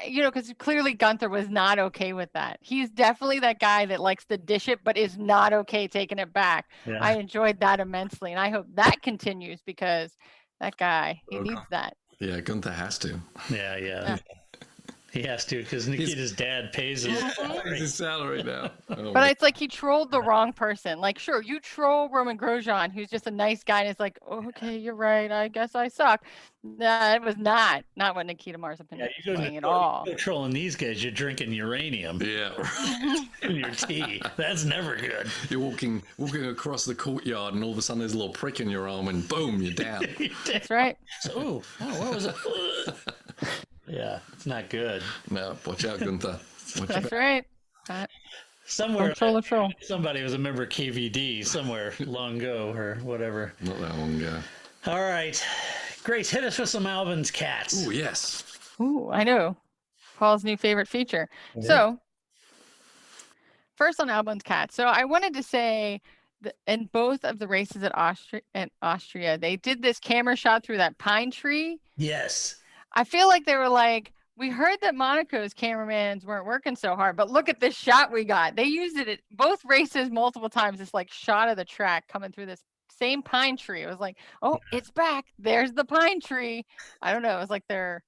because clearly Gunther was not okay with that. He's definitely that guy that likes to dish it, but is not okay taking it back. Yeah. I enjoyed that immensely, and I hope that continues because That guy, he needs that. Yeah, Gunther has to. Yeah. He has to because Nikita's dad pays his It's his salary now. Oh, But it's like he trolled the wrong person. Like, sure, you troll Roman Grosjean, who's just a nice guy, and it's like, oh, okay, you're right. I guess I suck. Nah, it was not what Nikita Mazepin was doing at all. You're trolling these guys. You're drinking uranium yeah. in your tea. That's never good. You're walking across the courtyard, and all of a sudden there's a little prick in your arm, and boom, you're down. That's right. Oh, what was it? Yeah, it's not good. No, watch out, Gunther. That's right. Somewhere, troll. somebody was a member of KVD somewhere long ago or whatever. Not that long ago. All right, Grace, hit us with some Albon's cats. Oh yes. Ooh, I know. Paul's new favorite feature. Yeah. So, first on Albon's cats. So I wanted to say that in both of the races at Austria, they did this camera shot through that pine tree. Yes. I feel like they were like, we heard that Monaco's cameramans weren't working so hard, but look at this shot we got. They used it at both races multiple times. This like shot of the track coming through this same pine tree. It was like, oh, it's back. There's the pine tree. I don't know. It was like their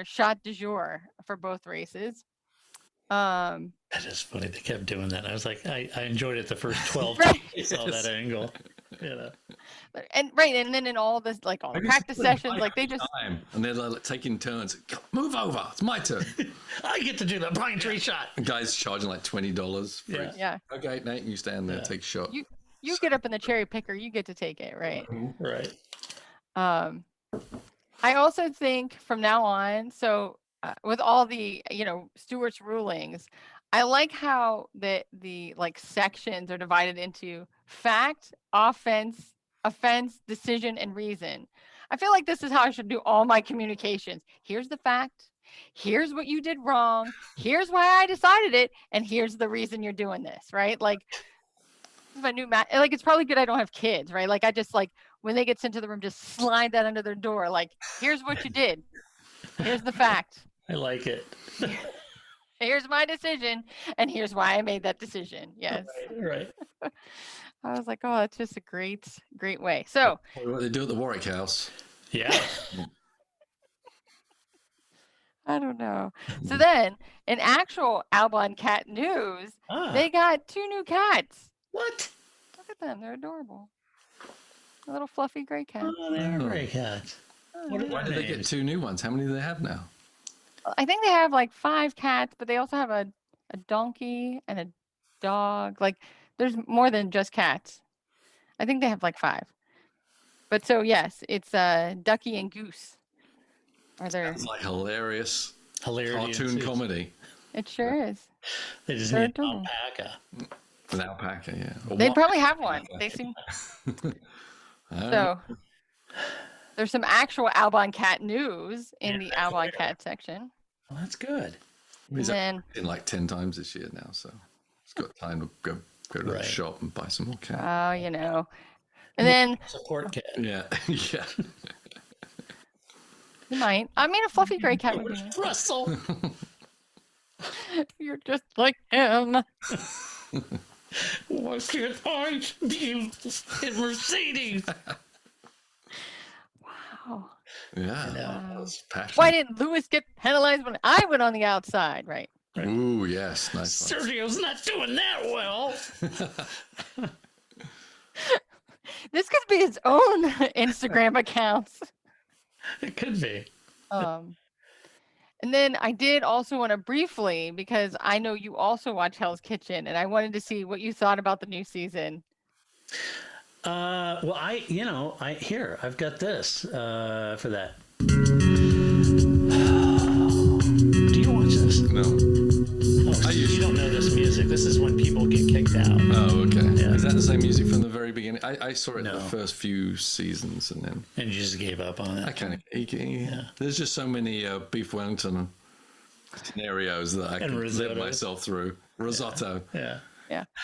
shot du jour for both races. That is funny. They kept doing that. I was like, I enjoyed it the first 12 right. times I saw that angle. You know. And then in all this, like all the practice sessions, like they just and they're like taking turns. Move over, it's my turn. I get to do the pine tree shot. And guys charging like $20 for it. Yeah. Okay, Nate, you stand there, take a shot. You get up in the cherry picker, you get to take it, right? Right. I also think from now on, so with all the Stewart's rulings, I like how the like sections are divided into fact, offense, decision, and reason. I feel like this is how I should do all my communications. Here's the fact. Here's what you did wrong. Here's why I decided it. And here's the reason you're doing this, right? Like, my new like, it's probably good I don't have kids, right? Like, I just like, when they get sent to the room, just slide that under their door. Like, here's what you did. Here's the fact. I like it. Here's my decision. And here's why I made that decision. Yes. Right. I was like, oh, that's just a great way. So what they do at the Warwick House. Yeah. I don't know. So then in actual Albon cat news, they got 2 new cats. What? Look at them. They're adorable. A little fluffy gray cat. Oh, they are gray cats. Why did they get 2 new ones? How many do they have now? I think they have like 5 cats, but they also have a donkey and a dog. Like, there's more than just cats. I think they have like 5. But so yes, it's Ducky and Goose. Sounds like hilarious Hilarity cartoon comedy. It sure is. They just need an alpaca. An alpaca, yeah. Or They probably have one. They seem so. There's some actual Albon cat news in the Albon cat section. Well, that's good. He's in like 10 times this year now, so he's got time to go to the shop and buy some more cat. Oh, and then support cat. Yeah, yeah. You might. I mean, a fluffy gray cat would be nice. Russell. You're just like him. Why can't I be in Mercedes? Wow. Yeah. That was passionate. Why didn't Lewis get penalized when I went on the outside? Right. Ooh, yes. Nice. Sergio's not doing that well. This could be his own Instagram accounts. It could be. And then I did also want to briefly, because I know you also watch Hell's Kitchen, and I wanted to see what you thought about the new season. Well, I've got this for that. Do you watch this? No. Oh, you don't know this music. This is when people get kicked out. Oh, okay. Yeah. Is that the same music from the very beginning? I saw it in the first few seasons, and then you just gave up on it. I kind of. Yeah. There's just so many beef Wellington scenarios that I can live myself through. Risotto. Yeah.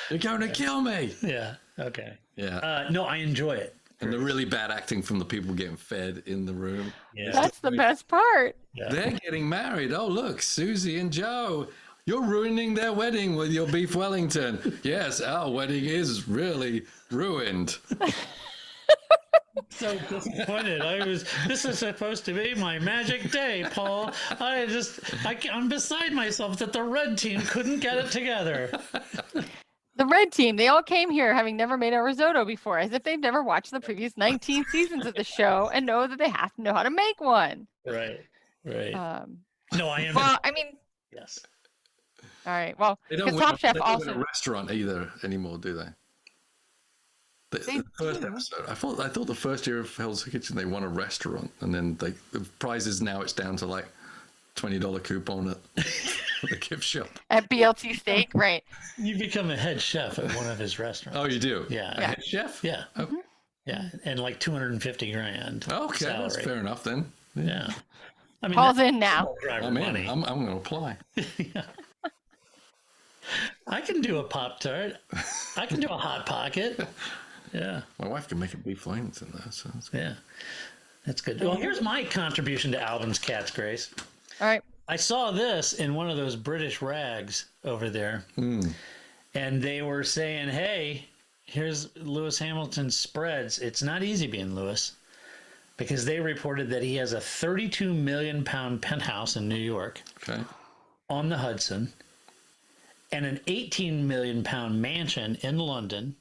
You're going to kill me. Yeah. Okay. Yeah. No, I enjoy it. And the really bad acting from the people getting fed in the room. Yeah. That's the best part. Yeah. They're getting married. Oh, look, Susie and Joe. You're ruining their wedding with your beef Wellington. Yes, our wedding is really ruined. so disappointed. This is supposed to be my magic day, Paul. I'm beside myself that the red team couldn't get it together. The red team, they all came here having never made a risotto before, as if they've never watched the previous 19 seasons of the show and know that they have to know how to make one. Right. No, I am. Well, I mean, yes. All right. Well, They don't because Top Chef win a also restaurant either anymore, do they? The first episode, I thought the first year of Hell's Kitchen they won a restaurant, and then the prizes now it's down to like $20 coupon at the gift shop. at BLT Steak, right? You become a head chef at one of his restaurants. Oh, you do? Yeah. A head chef? Yeah. Oh. Yeah, and like $250,000. Okay, salary. that's fair enough then. Yeah. I mean, Paul's in now. I'm in. I'm going to apply. I can do a Pop-Tart. I can do a Hot Pocket. Yeah. My wife can make a beef Wellington though, so that's good. Yeah. That's good. Well, here's my contribution to Albon's Cat's Grace. All right. I saw this in one of those British rags over there. And they were saying, hey, here's Lewis Hamilton's spreads. It's not easy being Lewis, because they reported that he has a 32 million pound penthouse in New York on the Hudson, and an 18 million pound mansion in London,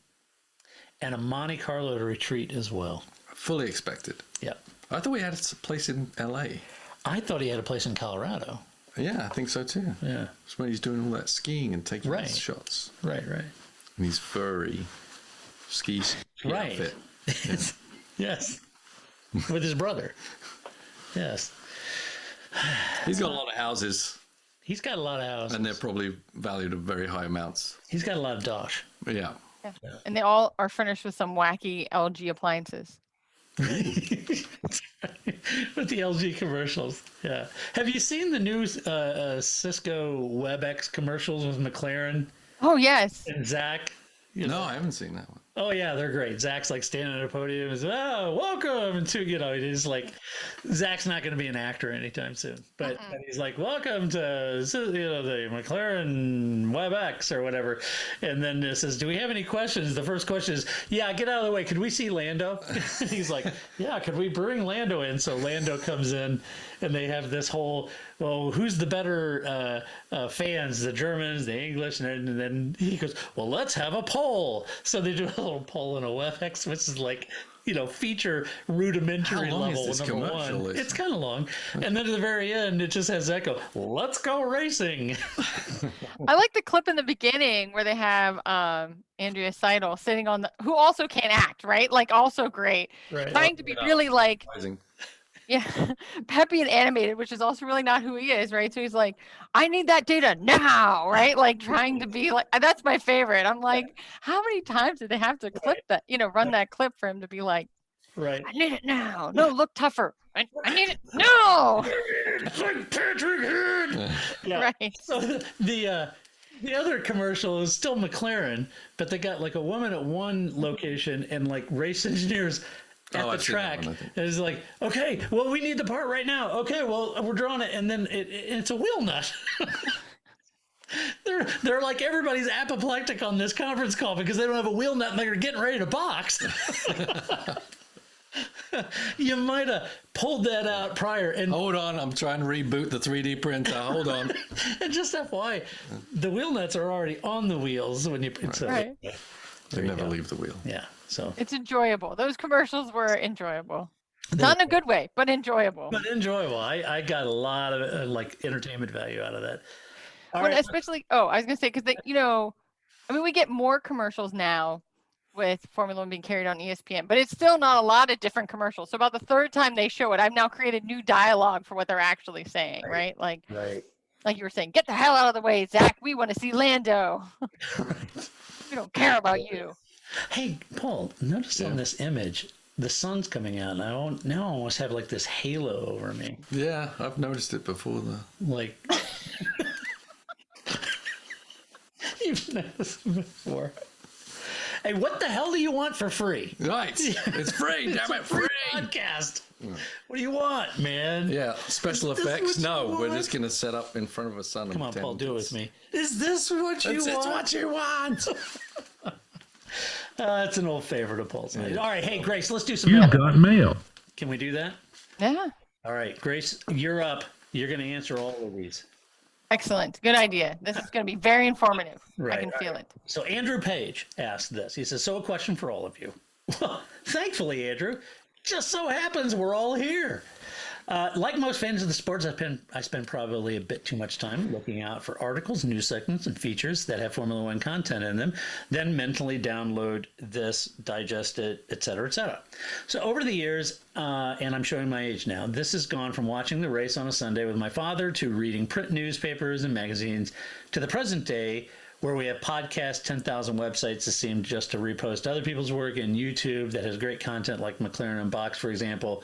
and a Monte Carlo retreat as well. Fully expected. Yep. I thought we had a place in LA. I thought he had a place in Colorado. Yeah, I think so too. Yeah. It's when he's doing all that skiing and taking his shots. Right. And his furry ski outfit. Yeah. Yes. With his brother. Yes. He's got a lot of houses. He's got a lot of houses. And they're probably valued at very high amounts. He's got a lot of dosh. Yeah. And they all are furnished with some wacky LG appliances. With the LG commercials. Yeah. Have you seen the new Cisco WebEx commercials with McLaren Oh, yes. and Zach? No, I haven't seen that one. Oh yeah, they're great. Zach's like standing at a podium and says, "Oh, welcome!" And he's like, Zach's not going to be an actor anytime soon, but he's like, "Welcome to the McLaren WebEx or whatever." And then it says, "Do we have any questions?" The first question is, "Yeah, get out of the way. Could we see Lando?" And he's like, "Yeah, could we bring Lando in?" So Lando comes in, and they have this whole, well, who's the better fans, the Germans, the English? And then he goes, well, let's have a poll. So they do a little poll in a WebEx, which is like, feature rudimentary How long level is this number commercial? one. It's kind of long. And then at the very end, it just has Echo, let's go racing. I like the clip in the beginning where they have Andrea Seidel sitting on who also can act, right? Like also great. Right. Trying to be really like, Amazing. yeah, peppy and animated, which is also really not who he is, right? So he's like, I need that data now, right? Like trying to be like, that's my favorite. I'm like, how many times did they have to clip that, run that clip for him to be like, Right. I need it now. No, look tougher. I need it. No. It's like Patrick Head. Yeah. Right. So the other commercial is still McLaren, but they got like a woman at one location and like race engineers at the I've seen that track. one, I think. It's like, okay, well, we need the part right now. Okay, well, we're drawing it, and then it's a wheel nut. They're like, everybody's apoplectic on this conference call because they don't have a wheel nut and they're getting ready to box. You might have pulled that out prior. And Hold on, I'm trying to reboot the 3D printer. Hold on. and just FYI, the wheel nuts are already on the wheels when you so Right. They never leave the wheel. Yeah, so It's enjoyable. Those commercials were enjoyable. Not in a good way, but enjoyable. but enjoyable. I got a lot of like entertainment value out of that. All Well, right. especially, I was going to say, because we get more commercials now with Formula One being carried on ESPN, but it's still not a lot of different commercials. So about the third time they show it, I've now created new dialogue for what they're actually saying, right? Like you were saying, get the hell out of the way, Zach. We want to see Lando. We don't care about you. Hey, Paul, notice on this image, the sun's coming out, and I almost have like this halo over me. Yeah, I've noticed it before. Like, you've noticed it before. Hey, what the hell do you want for free? Right, it's free. Damn it, free. Podcast. What do you want, man? Yeah, special Is this effects. what you No, we're want? just gonna set up in front of a sun. Come on, Paul, do it with me. Is this what you It's want? what you want. That's an old favorite of Paul's. All right, hey, Grace, let's do some You've mail. got mail. Can we do that? Yeah. All right, Grace, you're up. You're going to answer all of these. Excellent. Good idea. This is going to be very informative. I Right. can feel it. So Andrew Page asked this. He says, so a question for all of you. Well, thankfully, Andrew, just so happens we're all here. Like most fans of the sports, I spend probably a bit too much time looking out for articles, news segments, and features that have Formula One content in them, then mentally download this, digest it, etc., etc. So over the years, and I'm showing my age now, this has gone from watching the race on a Sunday with my father to reading print newspapers and magazines to the present day, where we have podcasts, 10,000 websites that seem just to repost other people's work, and YouTube that has great content like McLaren Unboxed, for example,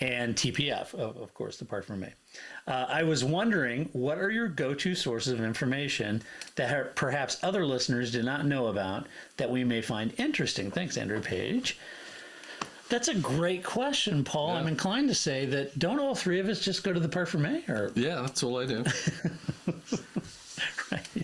and TPF, of course, the Parc Fermé. I was wondering, what are your go-to sources of information that perhaps other listeners do not know about that we may find interesting? Thanks, Andrew Page. That's a great question, Paul. Yeah. I'm inclined to say that don't all three of us just go to the Parc Fermé? Or... Yeah, that's all I do.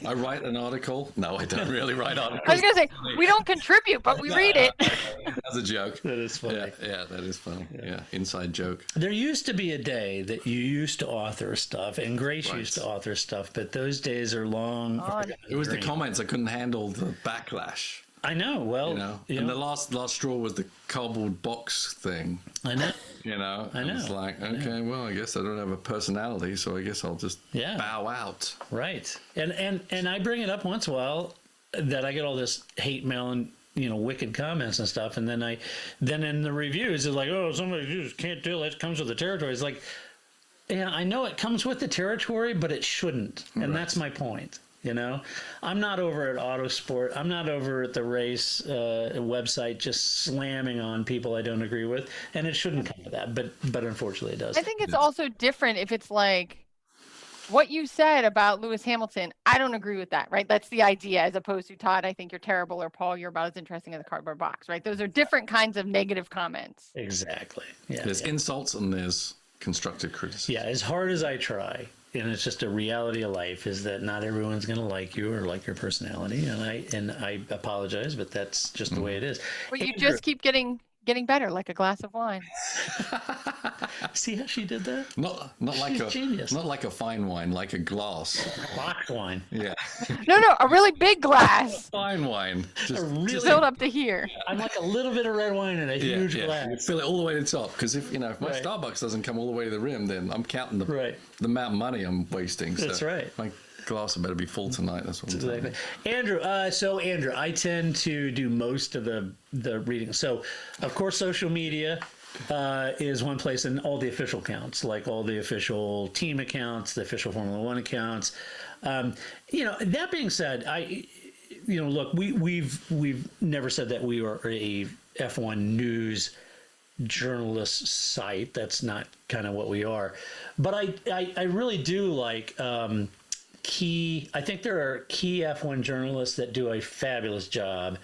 I write an article. No, I don't really write articles. I was going to say, we don't contribute, but we read it. That's a joke. That is funny. Yeah, that is funny. Yeah, inside joke. There used to be a day that you used to author stuff, and Grace Right. used to author stuff, but those days are long. Gone. It was the comments. I couldn't handle the backlash. I know. Well, And the last straw was the cardboard box thing. I know. I know. It's like, okay, well, I guess I don't have a personality, so I guess I'll just bow out. Right. And I bring it up once in a while that I get all this hate mail and wicked comments and stuff, and then in the reviews it's like, oh, somebody just can't do it. It comes with the territory. It's like, yeah, I know it comes with the territory, but it shouldn't, and that's my point. I'm not over at Autosport. I'm not over at the race website just slamming on people I don't agree with, and it shouldn't come to that. But unfortunately, it does. I think it's also different if it's like what you said about Lewis Hamilton. I don't agree with that, right? That's the idea, as opposed to Todd, I think you're terrible, or Paul, you're about as interesting as a cardboard box, right? Those are different kinds of negative comments. Exactly. Yeah. There's insults and there's constructive criticism. Yeah. As hard as I try. And it's just a reality of life is that not everyone's going to like you or like your personality, and I apologize, but that's just the way it is. But you just keep getting better, like a glass of wine. See how she did that? Not like She's a genius. not like a fine wine, like a glass. Box wine. Yeah, No, a really big glass fine wine. Just filled up to here. I'm like a little bit of red wine in a huge You glass. fill it all the way to the top, because if my Right. Starbucks doesn't come all the way to the rim, then I'm counting the amount of money I'm wasting. So That's right. My glass better be full tonight. That's what I'm saying. Exactly. Andrew, I tend to do most of the reading. So, of course, social media is one place, and all the official accounts, like all the official team accounts, the official Formula One accounts. That being said, look, we've never said that we are a F1 news journalist site. That's not kind of what we are. But I really do like I think there are key F1 journalists that do a fabulous job.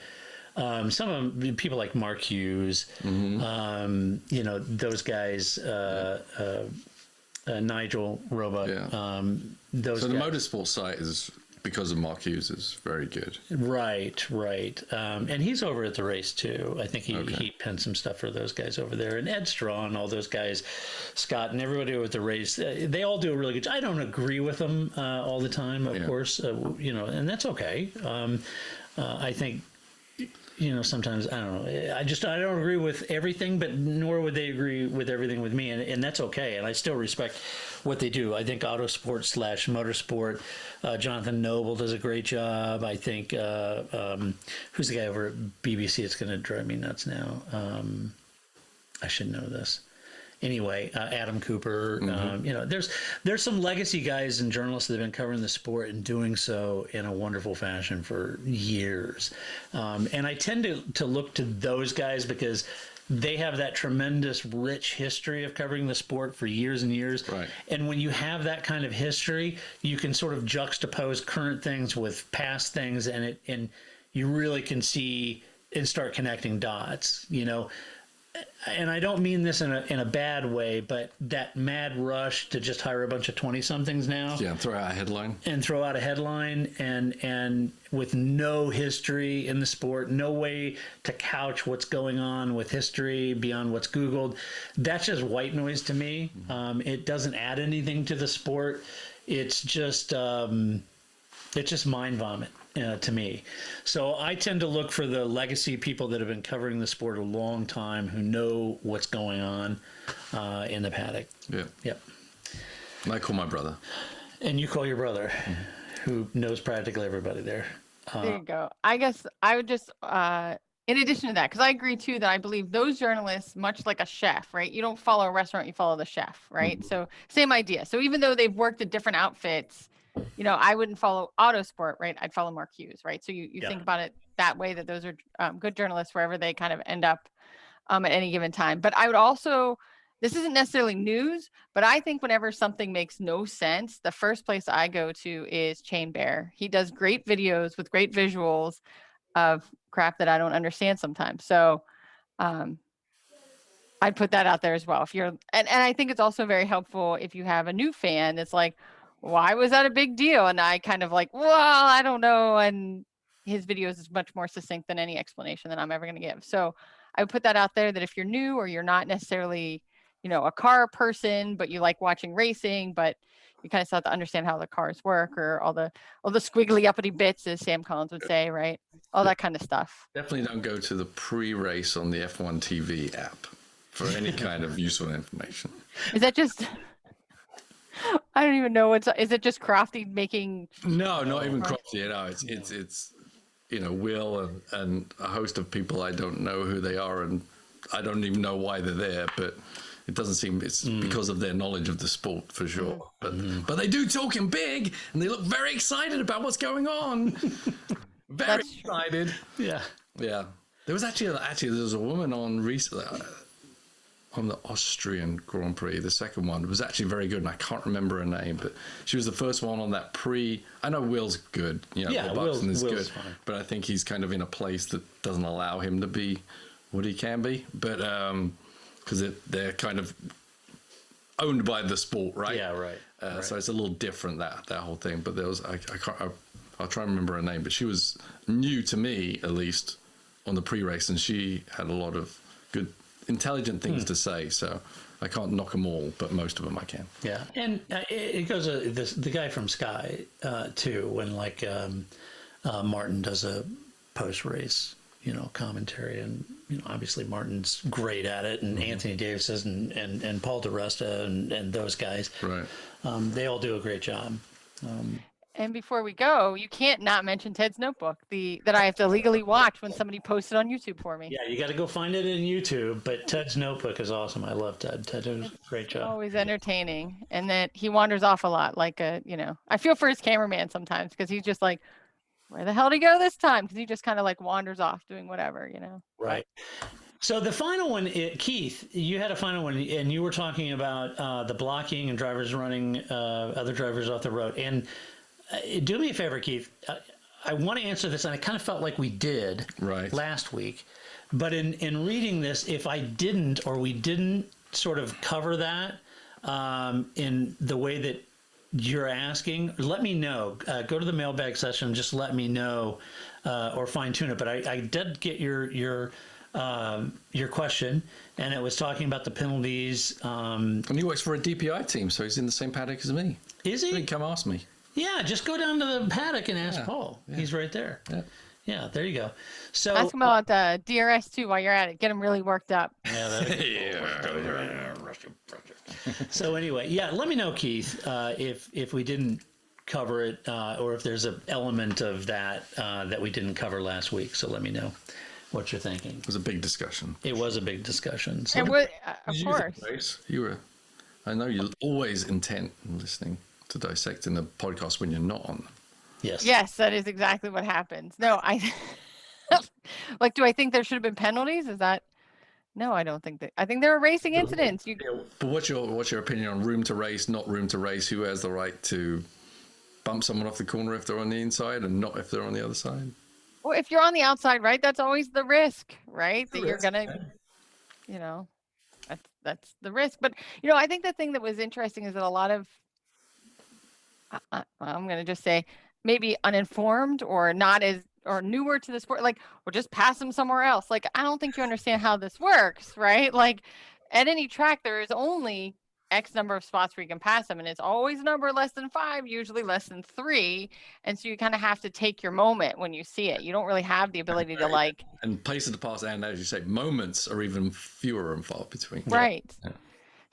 Some of them, people like Mark Hughes, those guys, Nigel Roebuck, those So the guys. motorsport site is, because of Mark Hughes, is very good. Right. And he's over at the race too. I think he penned some stuff for those guys over there. And Ed Straw and all those guys, Scott and everybody over at the race, they all do a really good job. I don't agree with them all the time, of course, and that's okay. I think, sometimes, I don't know, I don't agree with everything, but nor would they agree with everything with me. And that's okay. And I still respect what they do. I think Autosport/Motorsport, Jonathan Noble does a great job. I think, who's the guy over at BBC? It's going to drive me nuts now. I should know this. Anyway, Adam Cooper, there's some legacy guys and journalists that have been covering the sport and doing so in a wonderful fashion for years. And I tend to look to those guys because they have that tremendous, rich history of covering the sport for years and years. Right. And when you have that kind of history, you can sort of juxtapose current things with past things, and you really can see and start connecting dots, and I don't mean this in a bad way, but that mad rush to just hire a bunch of 20-somethings now. Yeah, throw out a headline. And throw out a headline and with no history in the sport, no way to couch what's going on with history beyond what's Googled. That's just white noise to me. It doesn't add anything to the sport. It's just mind vomit to me. So I tend to look for the legacy people that have been covering the sport a long time, who know what's going on in the paddock. Yeah. Yep. And I call my brother. And you call your brother, who knows practically everybody there. There you go. I guess I would just, in addition to that, because I agree too that I believe those journalists, much like a chef, right? You don't follow a restaurant, you follow the chef, right? So same idea. So even though they've worked at different outfits, you know, I wouldn't follow Autosport, right? I'd follow Mark Hughes, right? So you think about it that way, that those are good journalists wherever they kind of end up at any given time. But I would also, this isn't necessarily news, but I think whenever something makes no sense, the first place I go to is Chain Bear. He does great videos with great visuals of crap that I don't understand sometimes. So I'd put that out there as well. If you're, and I think it's also very helpful if you have a new fan that's like, why was that a big deal? And I kind of like, well, I don't know. And his videos is much more succinct than any explanation that I'm ever going to give. So I would put that out there, that if you're new or you're not necessarily, you know, a car person, but you like watching racing, but you kind of start to understand how the cars work, or all the squiggly uppity bits, as Sam Collins would say, right? All that kind of stuff. Definitely don't go to the pre-race on the F1 TV app for any kind of useful information. Is that just... I don't even know is it just Crofty making? No, not even Crofty. You know, it's you know, Will and a host of people. I don't know who they are, and I don't even know why they're there, but it doesn't seem it's because of their knowledge of the sport for sure. But they do talking big, and they look very excited about what's going on. Very excited. Yeah. Yeah. There was actually there was a woman on recently. On the Austrian Grand Prix, the second one was actually very good, and I can't remember her name, but she was the first one on that pre. I know Will's good, you know, Yeah, Will Buxton is Will's good, fine. but I think he's kind of in a place that doesn't allow him to be what he can be, but because they're kind of owned by the sport, right? Yeah, right. So it's a little different, that whole thing. But there was I'll try and remember her name, but she was new to me, at least on the pre-race, and she had a lot of good, intelligent things to say. So I can't knock them all, but most of them I can. Yeah, and it goes the guy from Sky too. When like Martin does a post-race, you know, commentary, and you know, obviously Martin's great at it, and Anthony Davis and Paul DeResta and those guys, Right. They all do a great job. And before we go, you can't not mention Ted's Notebook, that I have to legally watch when somebody posts it on YouTube for me. Yeah, you got to go find it in YouTube. But Ted's Notebook is awesome. I love Ted. Ted does a great job. Always entertaining, and then he wanders off a lot. Like you know, I feel for his cameraman sometimes, because he's just like, where the hell did he go this time? Because he just kind of like wanders off doing whatever, you know. Right. So the final one, Keith, you had a final one, and you were talking about the blocking and drivers running other drivers off the road. And do me a favor, Keith. I want to answer this, and I kind of felt like we did last week. But in reading this, if I didn't, or we didn't sort of cover that in the way that you're asking, let me know. Go to the mailbag session, just let me know, or fine tune it. But I did get your question, and it was talking about the penalties. And he works for a DPI team, so he's in the same paddock as me. Is he? He can come ask me. Yeah, just go down to the paddock and ask Paul. Yeah. He's right there. Yeah, there you go. So ask him about DRS too while you're at it. Get him really worked up. Yeah. So anyway, let me know, Keith, if we didn't cover it, or if there's an element of that that we didn't cover last week. So let me know what you're thinking. It was a big discussion. It was a big discussion. So. And of course. I know you're always intent in listening to dissecting the podcast when you're not on them. Yes, that is exactly what happens. No, I like, do I think there should have been penalties? Is that? No, I don't think that. I think there were racing incidents. But what's your opinion on room to race, not room to race? Who has the right to bump someone off the corner if they're on the inside, and not if they're on the other side? Well, if you're on the outside, right, that's always the risk, right? That you're gonna. you know, that's the risk. But, I think the thing that was interesting is that a lot of, I'm going to just say maybe uninformed or not as, or newer to the sport, like, or just pass them somewhere else. Like, I don't think you understand how this works, right? Like at any track, there is only X number of spots where you can pass them. And it's always a number less than 5, usually less than 3. And so you kind of have to take your moment when you see it. You don't really have the ability to like. And places to pass, and as you say, moments are even fewer and far between. Right. Yeah.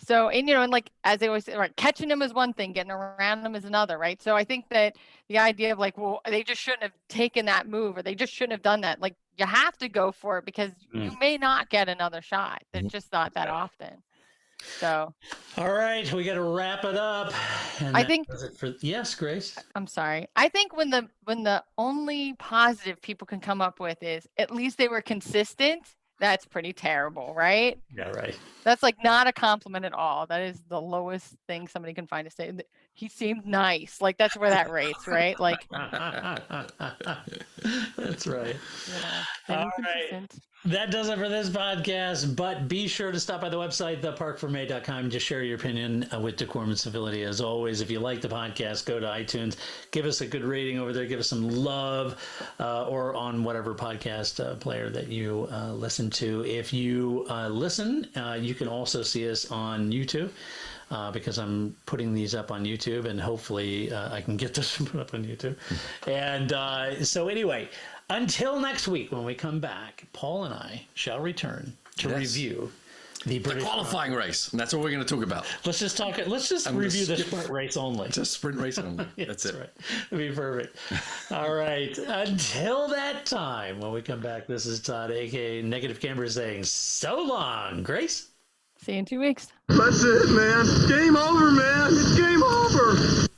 So, and like, as they always say, right, catching them is one thing, getting around them is another, right? So I think that the idea of like, well, they just shouldn't have taken that move or they just shouldn't have done that. Like, you have to go for it because you may not get another shot. There's just not that often. So. All right, we got to wrap it up. And I think. does it for, yes, Grace. I'm sorry. I think when the only positive people can come up with is at least they were consistent. That's pretty terrible, right? Yeah, right. That's like not a compliment at all. That is the lowest thing somebody can find to say. He seemed nice. Like that's where that rates, right? Like that's right. All right. That does it for this podcast, but be sure to stop by the website, theparcfermé.com. Just share your opinion with decorum and civility. As always, if you like the podcast, go to iTunes, give us a good rating over there, give us some love, or on whatever podcast player that you listen to. If you listen, you can also see us on YouTube. Because I'm putting these up on YouTube, and hopefully I can get this put up on YouTube. And so anyway, until next week when we come back, Paul and I shall return to review the qualifying race. And that's what we're going to talk about. Let's just talk. Let's just review the sprint race only. Just sprint race only. That's it. Right. It'll be perfect. All right. Until that time, when we come back, this is Todd, aka Negative Camber, saying so long, Grace. See you in 2 weeks. That's it, man. Game over, man. It's game over.